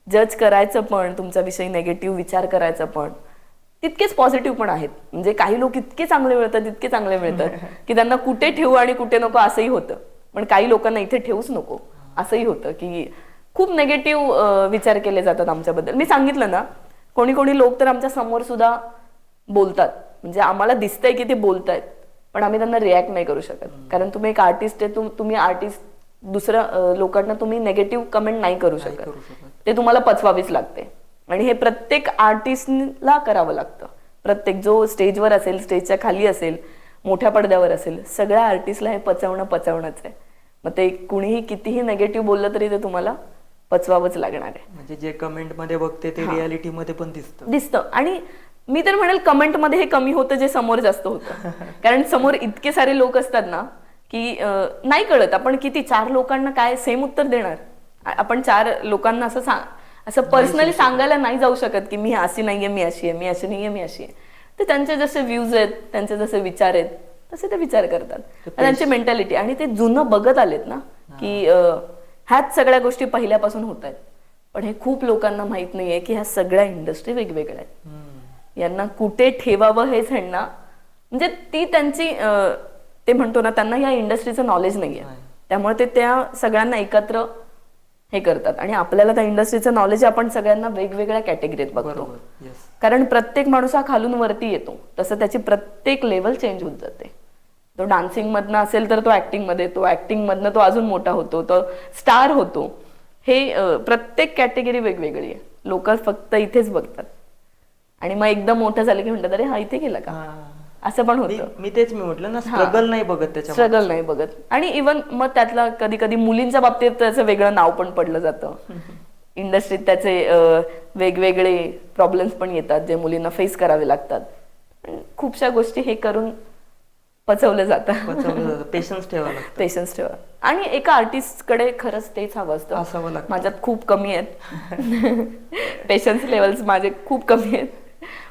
जज करायचं पण, तुमचा विषयी नेगेटिव्ह विचार करायचं पण, तितकेच पॉझिटिव्ह पण आहेत. म्हणजे काही लोक इतके चांगले मिळतात की त्यांना कुठे ठेवू आणि कुठे नको असंही होतं. पण काही लोकांना इथे ठेवूच नको असंही होतं की खूप नेगेटिव्ह विचार केले जातात आमच्याबद्दल. मी सांगितलं ना, कोणी कोणी लोक तर आमच्या समोर सुद्धा बोलतात, म्हणजे आम्हाला दिसतंय की ते बोलतायत, पण आम्ही त्यांना रिॲक्ट नाही करू शकत. कारण तुम्ही एक आर्टिस्ट आहे, तुम्ही आर्टिस्ट, दुसऱ्या लोकांना तुम्ही नेगेटिव्ह कमेंट नाही करू शकत. ते तुम्हाला पचवावीच लागते. आणि हे प्रत्येक आर्टिस्टला करावं लागतं. प्रत्येक जो स्टेजवर असेल, स्टेजच्या खाली असेल, मोठ्या पडद्यावर असेल, सगळ्या आर्टिस्टला हे पचवणंच आहे. मग ते कुणीही कितीही नेगेटिव्ह बोललं तरी ते तुम्हाला पचवावंच लागणार आहे. म्हणजे जे कमेंट मध्ये बघते ते रियालिटी मध्ये पण दिसतं. आणि मी तर म्हणेल कमेंट मध्ये हे कमी होतं जे समोर जास्त होतं. कारण समोर इतके सारे लोक असतात ना की नाही कळत आपण किती 4 लोकांना काय सेम उत्तर देणार. आपण 4 लोकांना असं पर्सनली सांगायला नाही जाऊ शकत की मी अशी नाहीये, मी अशी आहे, मी अशी नाहीये, मी अशी आहे. तर त्यांचे जसे व्ह्यूज आहेत, त्यांचे जसे विचार आहेत, तसे ते विचार करतात. त्यांची मेंटॅलिटी, आणि ते जुनं बघत आलेत ना की ह्याच सगळ्या गोष्टी पहिल्यापासून होत आहेत. पण हे खूप लोकांना माहित नाहीये की ह्या सगळ्या इंडस्ट्री वेगवेगळ्या आहेत. यांना कुठे ठेवावं हेच ह्यांना, म्हणजे ती त्यांची ते म्हणतो ना, त्यांना या इंडस्ट्रीचं नॉलेज नाहीये. त्यामुळे ते त्या सगळ्यांना एकत्र हे करतात आणि आपल्याला त्या इंडस्ट्रीचं नॉलेज आपण सगळ्यांना वेगवेगळ्या कॅटेगरीत बघतो. बरोबर. येस. कारण प्रत्येक माणूस हा खालून वरती येतो, तसं त्याची प्रत्येक लेवल चेंज होत जाते. तो डान्सिंग मधनं असेल तर तो ऍक्टिंग मध्ये, तो ऍक्टिंग मधनं तो अजून मोठा होतो, तो स्टार होतो. हे प्रत्येक कॅटेगरी वेगवेगळी आहे. लोक फक्त इथेच बघतात आणि मग एकदम मोठं झालं की म्हणतात अरे हा इथे गेला का, असं पण होतं. मी म्हटलं ना, स्ट्रगल नाही बघत त्याच्या स्ट्रगल नाही बघत. आणि इवन मग त्यातला कधी कधी मुलींच्या बाबतीत त्याचं वेगळं नाव पण पडलं जातं. इंडस्ट्रीत त्याचे वेगवेगळे प्रॉब्लेम्स पण येतात जे मुलींना फेस करावे लागतात. खूपशा गोष्टी हे करून पचवलं जातं. पेशन्स ठेवावं लागतं. पेशन्स ठेवा. आणि एका आर्टिस्टकडे खरंच तेच हवं असतं. असावं लागतं. माझ्यात खूप कमी आहेत. पेशन्स लेवल्स माझे खूप कमी आहेत,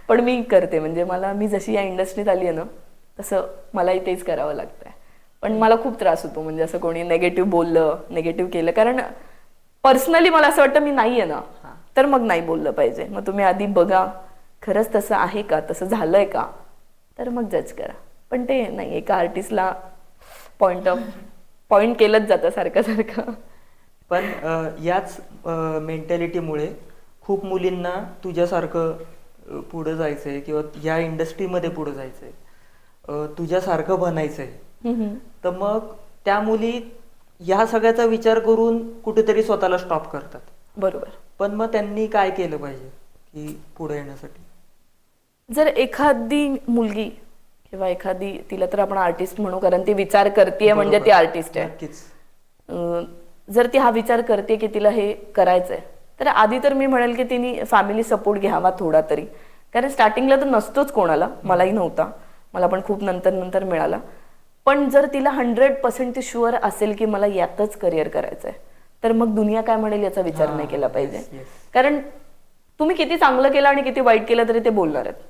पण मी करते. म्हणजे मी जशी या इंडस्ट्रीत आली आहे ना, तसं मलाही तेच करावं लागतंय. पण मला खूप त्रास होतो म्हणजे असं कोणी नेगेटिव्ह बोललं, नेगेटिव्ह केलं. कारण पर्सनली मला असं वाटतं मी नाही आहे ना, तर मग नाही बोललं पाहिजे. मग तुम्ही आधी बघा खरंच तसं आहे का, तसं झालंय का, तर मग जज करा. पण ते नाही, एका आर्टिस्टला पॉइंट केलंच जातं सारखं सारखं. पण याच मेंटॅलिटीमुळे खूप मुलींना तुझ्यासारखं पुढे जायचंय किंवा या इंडस्ट्रीमध्ये पुढे जायचंय, तुझ्यासारखं बनायचंय. तर मग त्या मुली ह्या सगळ्याचा विचार करून कुठेतरी स्वतःला स्टॉप करतात. बरोबर. पण मग त्यांनी काय केलं पाहिजे की पुढे येण्यासाठी? जर एखादी मुलगी किंवा एखादी, तिला तर आपण आर्टिस्ट म्हणू कारण ती विचार करते म्हणजे ती आर्टिस्ट आहे. नक्कीच. जर ती हा विचार करते की तिला हे करायचंय, तर आधी तर मी म्हणेल की तिने फॅमिली सपोर्ट घ्यावा थोडा तरी. कारण स्टार्टिंगला तर नसतोच कोणाला, मलाही नव्हता, मला पण खूप नंतर मिळाला. पण जर तिला 100% ती शुअर असेल की मला यातच करिअर करायचंय, तर मग दुनिया काय म्हणेल याचा विचार नाही केला पाहिजे. कारण तुम्ही किती चांगलं केलं आणि किती वाईट केलं तरी ते बोलणार आहेत.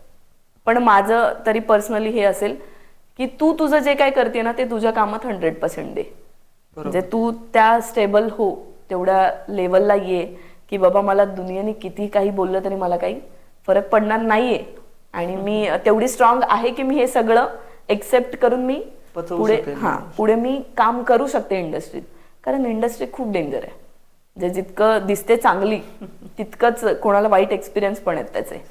पण माझं तरी पर्सनली हे असेल की तू तुझं जे काय करते ना, ते तुझ्या कामात 100% दे. म्हणजे तू त्या स्टेबल हो, तेवढ्या लेवलला ये की बाबा मला दुनियेने किती काही बोललं तरी मला काही फरक पडणार नाहीये. आणि मी तेवढी स्ट्रॉंग आहे की मी हे सगळं एक्सेप्ट करून मी पुढे मी काम करू शकते इंडस्ट्रीत. कारण इंडस्ट्री खूप डेंजर आहे. जे जितकं दिसते चांगली तितकंच कोणाला वाईट एक्सपिरियन्स पण आहेत त्याचे.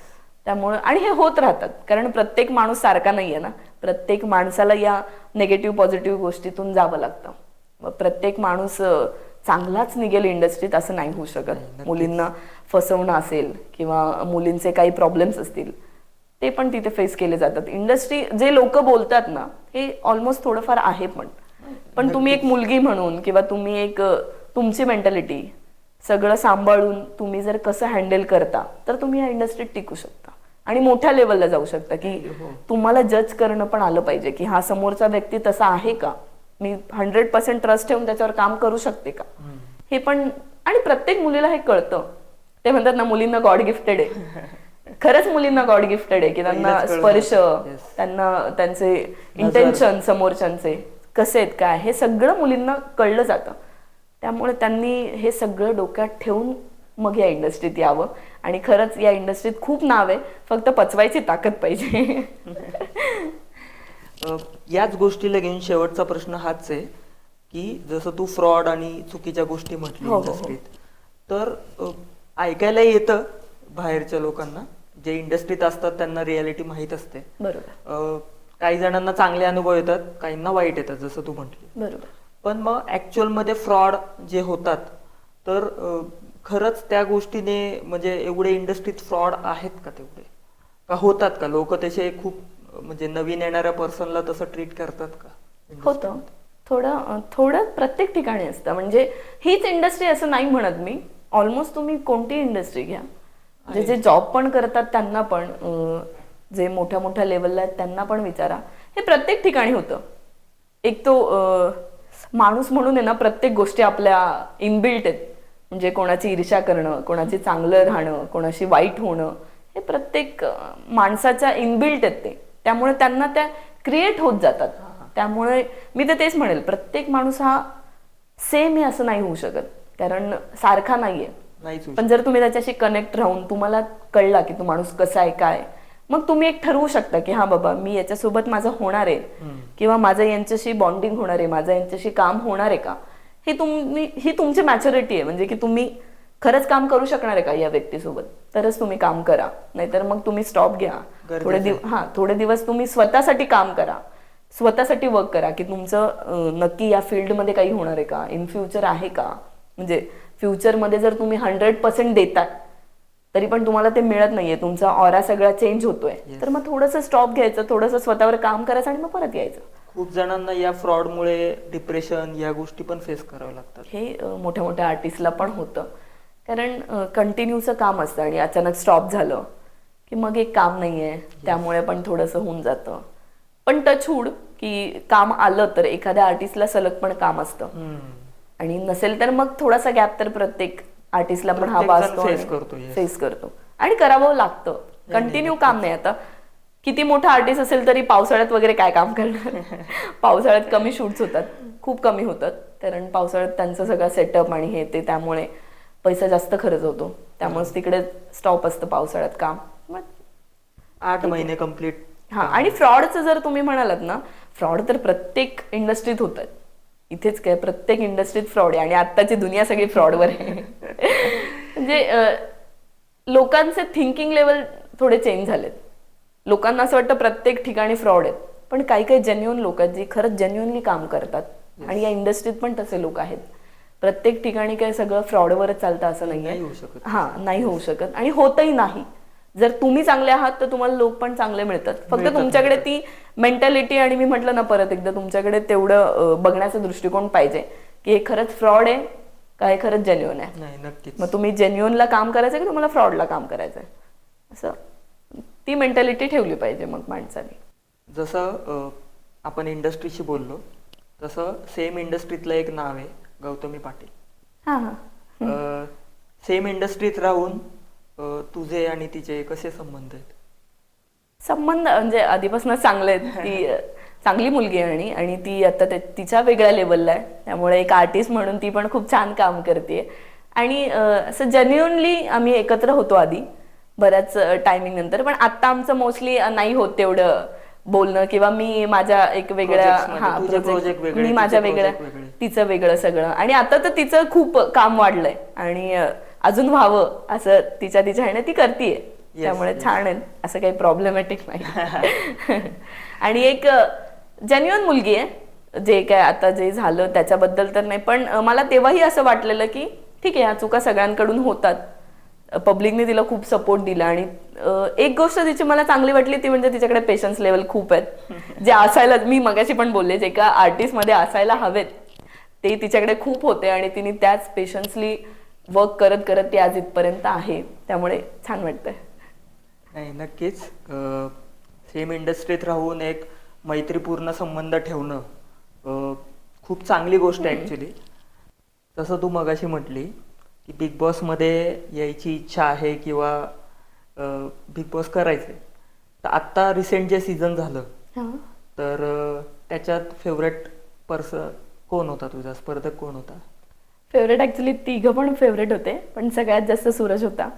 त्यामुळे आणि हे होत राहतात, कारण प्रत्येक माणूस सारखा नाहीये ना. प्रत्येक माणसाला या नेगेटिव्ह पॉझिटिव्ह गोष्टीतून जावं लागतं. प्रत्येक माणूस चांगलाच निघेल इंडस्ट्रीत असं नाही होऊ शकत. मुलींना फसवणं असेल किंवा मुलींचे काही प्रॉब्लेम्स असतील, ते पण तिथे फेस केले जातात. इंडस्ट्री जे लोक बोलतात ना, हे ऑलमोस्ट थोडंफार आहे. पण तुम्ही एक मुलगी म्हणून किंवा तुम्ही एक तुमची मेंटॅलिटी सगळं सांभाळून तुम्ही जर कसं हँडल करता, तर तुम्ही या इंडस्ट्रीत टिकू शकता आणि मोठ्या लेवलला जाऊ शकता. की तुम्हाला जज करणं पण आलं पाहिजे की हा समोरचा व्यक्ती तसा आहे का, मी 100% ट्रस्ट ठेवून त्याच्यावर काम करू शकते का, हे पण. आणि प्रत्येक मुलीला हे कळतं. ते म्हणतात ना, मुलींना गॉड गिफ्टेड आहे. खरंच मुलींना गॉड गिफ्टेड आहे की त्यांना स्पर्श, त्यांना त्यांचे इंटेन्शन समोरच्यांचे कसे आहेत काय, हे सगळं मुलींना कळलं जातं. त्यामुळे त्यांनी हे सगळं डोक्यात ठेवून मग या इंडस्ट्रीत यावं. आणि खरंच या इंडस्ट्रीत खूप नाव आहे, फक्त पचवायची ताकद पाहिजे. याच गोष्टीला घेऊन शेवटचा प्रश्न हाच आहे की जसं तू फ्रॉड आणि चुकीच्या गोष्टी म्हटली इंडस्ट्रीत, तर ऐकायला येतं बाहेरच्या लोकांना, जे इंडस्ट्रीत असतात त्यांना रियालिटी माहीत असते. बरोबर. काही जणांना चांगले अनुभव येतात, काहींना वाईट येतात, जसं तू म्हटली. बरोबर. पण मग ऍक्च्युअल मध्ये फ्रॉड जे होतात, तर खरंच त्या गोष्टीने म्हणजे एवढे इंडस्ट्रीत फ्रॉड आहेत का, तेवढे का होतात का? लोक तसे खूप म्हणजे नवीन येणाऱ्या पर्सनला तसं ट्रीट करतात का? होतं थोडं प्रत्येक ठिकाणी असतं. म्हणजे हीच इंडस्ट्री असं नाही म्हणत मी. ऑलमोस्ट तुम्ही कोणती इंडस्ट्री घ्या, जे जॉब पण करतात त्यांना पण, जे मोठ्या मोठ्या लेवलला आहेत त्यांना पण विचारा, हे प्रत्येक ठिकाणी होतं. एक तो माणूस म्हणून आहे ना, प्रत्येक गोष्टी आपल्या इनबिल्ट आहेत. म्हणजे कोणाची ईर्ष्या करणं, कोणाची चांगलं राहणं, कोणाशी वाईट होणं, हे प्रत्येक माणसाच्या इनबिल्ट आहेत ते. त्यामुळे त्यांना त्या क्रिएट होत जातात. त्यामुळे मी तर तेच म्हणेल, प्रत्येक माणूस हा सेम आहे असं नाही होऊ शकत, कारण सारखा नाहीये. पण जर तुम्ही त्याच्याशी कनेक्ट राहून तुम्हाला कळला की तो माणूस कसा आहे काय, मग तुम्ही एक ठरवू शकता की हा बाबा मी याच्यासोबत माझं होणार आहे किंवा माझं यांच्याशी बॉन्डिंग होणार आहे, माझं यांच्याशी काम होणार आहे का, ही तुमची मॅच्युरिटी आहे. म्हणजे की तुम्ही खरंच काम करू शकणार आहे का या व्यक्तीसोबत, तरच तुम्ही काम करा. नाहीतर मग तुम्ही स्टॉप घ्या. थोडे दिवस तुम्ही स्वतःसाठी काम करा, स्वतःसाठी वर्क करा की तुमचं नक्की या फील्डमध्ये काही होणार आहे का, इन फ्युचर आहे का. म्हणजे फ्युचरमध्ये जर तुम्ही 100% देतात तरी पण तुम्हाला ते मिळत नाहीये, तुमचा ऑरा सगळा चेंज होतोय, तर मग थोडंसं स्टॉप घ्यायचं, थोडंसं स्वतःवर काम करायचं आणि मग परत यायचं. खूप जणांना या फ्रॉडमुळे डिप्रेशन या गोष्टी पण फेस कराव्या लागतात. हे मोठ्या मोठ्या आर्टिस्टला पण होतं, कारण कंटिन्यूचं काम असतं आणि अचानक स्टॉप झालं की मग एक काम नाहीये, त्यामुळे पण थोडंसं होऊन जातं. पण टचवूड की काम आलं तर एखाद्या आर्टिस्टला सलग पण काम असतं, आणि नसेल तर मग थोडासा गॅप तर प्रत्येक आर्टिस्टला पण हवा असतो, फेस करतो आणि करावं लागतं. कंटिन्यू काम नाही. आता किती मोठा आर्टिस्ट असेल तरी पावसाळ्यात वगैरे काय काम करणार. पावसाळ्यात कमी शूट्स होतात, खूप कमी होतात, कारण पावसाळ्यात त्यांचं सगळं सेटअप आणि हे ते, त्यामुळे पैसा जास्त खर्च होतो, त्यामुळेच तिकडे स्टॉप असतं पावसाळ्यात काम. 8 महिने कम्प्लीट. हा, आणि फ्रॉडचं जर तुम्ही म्हणालात ना, फ्रॉड तर प्रत्येक इंडस्ट्रीत होतात. इथेच काय, प्रत्येक इंडस्ट्रीत फ्रॉड आहे आणि आत्ताची दुनिया सगळी फ्रॉडवर आहे. म्हणजे लोकांचे थिंकिंग लेवल थोडे चेंज झालेत. लोकांना असं वाटतं प्रत्येक ठिकाणी फ्रॉड आहेत, पण काही काही जेन्युइन लोक आहेत जी खरंच जेन्युइनली काम करतात. आणि या इंडस्ट्रीत पण तसे लोक आहेत. प्रत्येक ठिकाणी काय सगळं फ्रॉडवरच चालतं असं नाहीये. हा, नाही होऊ शकत आणि होतही नाही. जर तुम्ही चांगले आहात तर तुम्हाला लोक पण चांगले मिळतात. फक्त तुमच्याकडे ती मेंटॅलिटी, आणि मी म्हटलं ना परत एकदा, तुमच्याकडे तेवढं बघण्याचा दृष्टिकोन पाहिजे की हे खरंच फ्रॉड आहे का हे खरंच जेन्युइन आहे. मग तुम्ही जेन्युइनला काम करायचं की तुम्हाला फ्रॉडला काम करायचंय, असं ती मेंटॅलिटी ठेवली पाहिजे मग माणसाने. जसं आपण इंडस्ट्रीशी बोललो, तसं सेम इंडस्ट्रीतलं एक नाव आहे गौतमी पाटील. सेम इंडस्ट्रीत राहून तुझे आणि तिचे कसे संबंध आहेत? संबंध म्हणजे आधीपासूनच चांगले आहेत. ती चांगली मुलगी आहे आणि ती आता तिच्या वेगळ्या लेवलला आहे, त्यामुळे एक आर्टिस्ट म्हणून ती पण खूप छान काम करते. आणि असं जेन्युइनली आम्ही एकत्र होतो आधी बऱ्याच टायमिंग नंतर, पण आता आमचं मोस्टली नाही होत तेवढं बोलणं, किंवा मी माझ्या एक वेगळ्या प्रोजेक्ट, मी माझ्या वेगळ्या, तिचं वेगळं सगळं. आणि आता तर तिचं खूप काम वाढलंय आणि अजून व्हावं असं तिच्या ह्याने ती करतीये, त्यामुळे छान आहे, असं काही प्रॉब्लेमॅटिक नाही. आणि एक जेन्युइन मुलगी आहे. जे काय आता जे झालं त्याच्याबद्दल तर नाही, पण मला तेव्हाही असं वाटलेलं की ठीक आहे, ह्या चुका सगळ्यांकडून होतात. पब्लिकने तिला खूप सपोर्ट दिला. आणि एक गोष्ट तिची मला चांगली वाटली ती म्हणजे तिच्याकडे पेशन्स लेवल खूप आहेत, जे असायला, मी मगाशी पण बोलले, जे एका आर्टिस्ट मध्ये असायला हवेत ते तिच्याकडे खूप होते. आणि तिने त्याच पेशन्सली वर्क करत करत ती आज इथपर्यंत आहे, त्यामुळे छान वाटतंय. नाही, नक्कीच सेम इंडस्ट्रीत राहून एक मैत्रीपूर्ण संबंध ठेवणं खूप चांगली गोष्ट आहे ॲक्च्युली. तसं तू मगाशी म्हटली की बिग बॉसमध्ये यायची इच्छा आहे किंवा बिग बॉस करायचे, तर आत्ता रिसेंट जे सीझन झालं तर त्याच्यात फेवरेट पर्सन कोण होता तुझा, स्पर्धक कोण होता? फेवरेट ॲक्च्युली तिघं पण फेवरेट होते, पण सगळ्यात जास्त सूरज होता.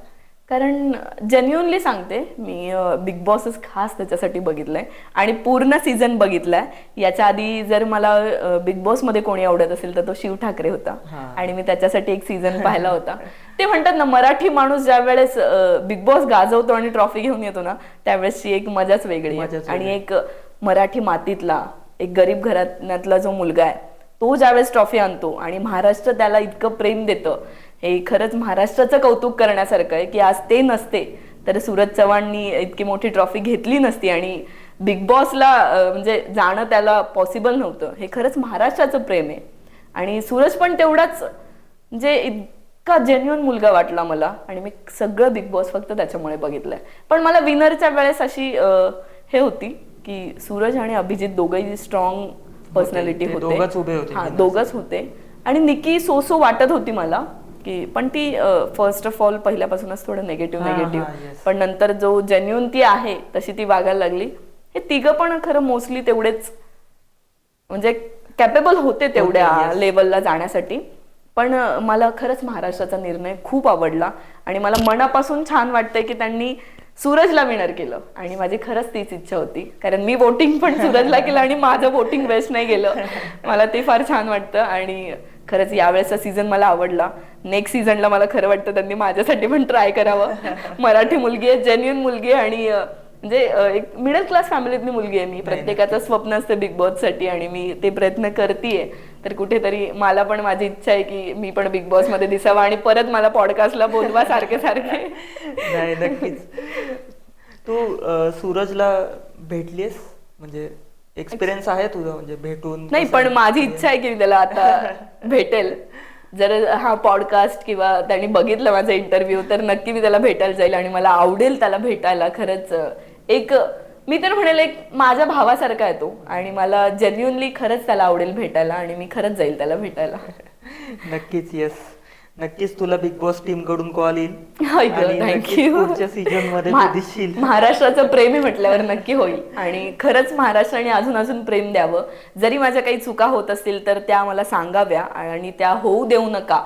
कारण जेन्युइनली सांगते, मी बिग बॉसच खास त्याच्यासाठी बघितलंय आणि पूर्ण सीझन बघितलाय. याच्या आधी जर मला बिग बॉसमध्ये कोणी आवडत असेल तर तो शिव ठाकरे होता, आणि मी त्याच्यासाठी एक सीझन पाहिला होता. ते म्हणतात ना, मराठी माणूस ज्या वेळेस बिग बॉस गाजवतो आणि ट्रॉफी घेऊन येतो ना, त्यावेळेसची एक मजाच वेगळी आहे. आणि एक मराठी मातीतला एक गरीब घराण्यातला जो मुलगा आहे, तो ज्यावेळेस ट्रॉफी आणतो आणि महाराष्ट्र त्याला इतकं प्रेम देतं, हे खरंच महाराष्ट्राचं कौतुक करण्यासारखं आहे. की आज ते नसते तर सूरज चव्हाणनी इतकी मोठी ट्रॉफी घेतली नसती आणि बिग बॉसला म्हणजे जाणं त्याला पॉसिबल नव्हतं. हे खरंच महाराष्ट्राचं प्रेम आहे. आणि सूरज पण तेवढाच म्हणजे इतका जेन्युइन मुलगा वाटला मला, आणि मी सगळं बिग बॉस फक्त त्याच्यामुळे बघितलंय. पण मला विनरच्या वेळेस अशी हे होती की सूरज आणि अभिजित दोघंही स्ट्रॉंग पर्सनॅलिटी होते. हा, दोघंच होते. आणि निकी सो वाटत होती मला की, पण ती फर्स्ट ऑफ ऑल पहिल्यापासूनच थोडं नेगेटिव्ह, पण नंतर जो जेन्युइन ती आहे तशी ती वागायला लागली. हे तिघं पण खरं मोस्टली तेवढेच म्हणजे कॅपेबल होते तेवढ्या लेवलला जाण्यासाठी. पण मला खरंच महाराष्ट्राचा निर्णय खूप आवडला आणि मला मनापासून छान वाटतंय की त्यांनी सूरजला विनर केलं आणि माझी खरंच तीच इच्छा होती, कारण मी वोटिंग पण सूरजला केलं आणि माझं वोटिंग वेस्ट नाही गेलं. मला ते फार छान वाटतं आणि खरंच यावेळेचा सीझन मला आवडला. नेक्स्ट सीझनला मला खरं वाटतं त्यांनी माझ्यासाठी पण ट्राय करावं. मराठी मुलगी आहे, जेन्युइन मुलगी आहे आणि म्हणजे एक मिडल क्लास फॅमिलीतली मुलगी आहे मी. प्रत्येकाचं स्वप्न असतं बिग बॉससाठी आणि मी ते प्रयत्न करतेय. तर कुठेतरी मला पण माझी इच्छा आहे की मी पण बिग बॉस मध्ये दिसावं आणि परत मला पॉडकास्टला बोलवा सारखे सारखे. नाही, नक्कीच. तू सूरजला भेटलीस, म्हणजे एक्सपिरियन्स आहे तुझा, म्हणजे भेटून? नाही, पण माझी इच्छा आहे की मी त्याला आता भेटेल. जर हा पॉडकास्ट किंवा त्यांनी बघितलं माझा इंटरव्ह्यू तर नक्की मी त्याला भेटायला जाईल आणि मला आवडेल त्याला भेटायला. खरंच एक मी तर म्हणेल एक माझ्या भावासारखा आहे तो आणि मला जेन्युइनली खरंच त्याला आवडेल भेटायला आणि मी खरंच जाईल त्याला भेटायला. नक्कीच. येस, नक्कीच तुला बिग बॉस टीम कडून कॉल येईल. थँक्यू. पुढच्या सीझन मध्ये तू दिसशील. महाराष्ट्राचं प्रेम आहे म्हटल्यावर नक्की होईल आणि खरंच महाराष्ट्राने अजून अजून प्रेम द्यावं. जरी माझ्या काही चुका होत असतील तर त्या मला सांगाव्या आणि त्या होऊ देऊ नका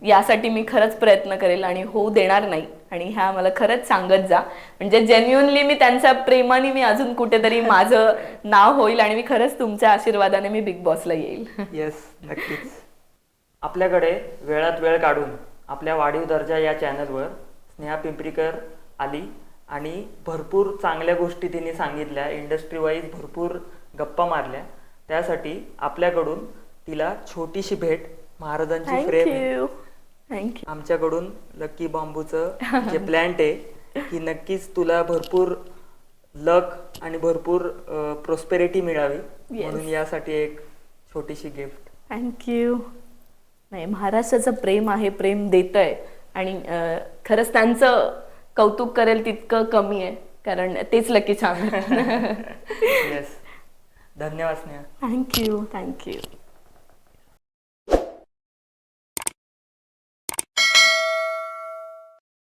यासाठी मी खरंच प्रयत्न करेल आणि होऊ देणार नाही. आणि ह्या मला खरंच सांगत जा, म्हणजे जेन्युइनली मी त्यांच्या प्रेमाने मी अजून कुठेतरी माझं नाव होईल आणि मी खरंच तुमच्या आशीर्वादाने मी बिग बॉसला येईल. येस, नक्कीच. आपल्याकडे वेळात वेळ काढून आपल्या वाढीव दर्जा या चॅनलवर स्नेहा पिंपरीकर आली आणि भरपूर चांगल्या गोष्टी तिने सांगितल्या, इंडस्ट्री वाईज भरपूर गप्पा मारल्या. त्यासाठी आपल्याकडून तिला छोटीशी भेट, महाराजांची फ्रेम थँक्यू. आमच्याकडून लकी बांबूचं जे प्लॅन्ट आहे की नक्कीच तुला भरपूर लक आणि भरपूर प्रॉस्पेरिटी मिळावी म्हणून यासाठी एक छोटीशी गिफ्ट. थँक्यू. नाही, महाराष्ट्राचं प्रेम आहे, प्रेम देत आहे आणि खरंच त्यांचं कौतुक करेल तितकं कमी आहे, कारण तेच लकी छान. येस, धन्यवाद स्नेहा. थँक्यू.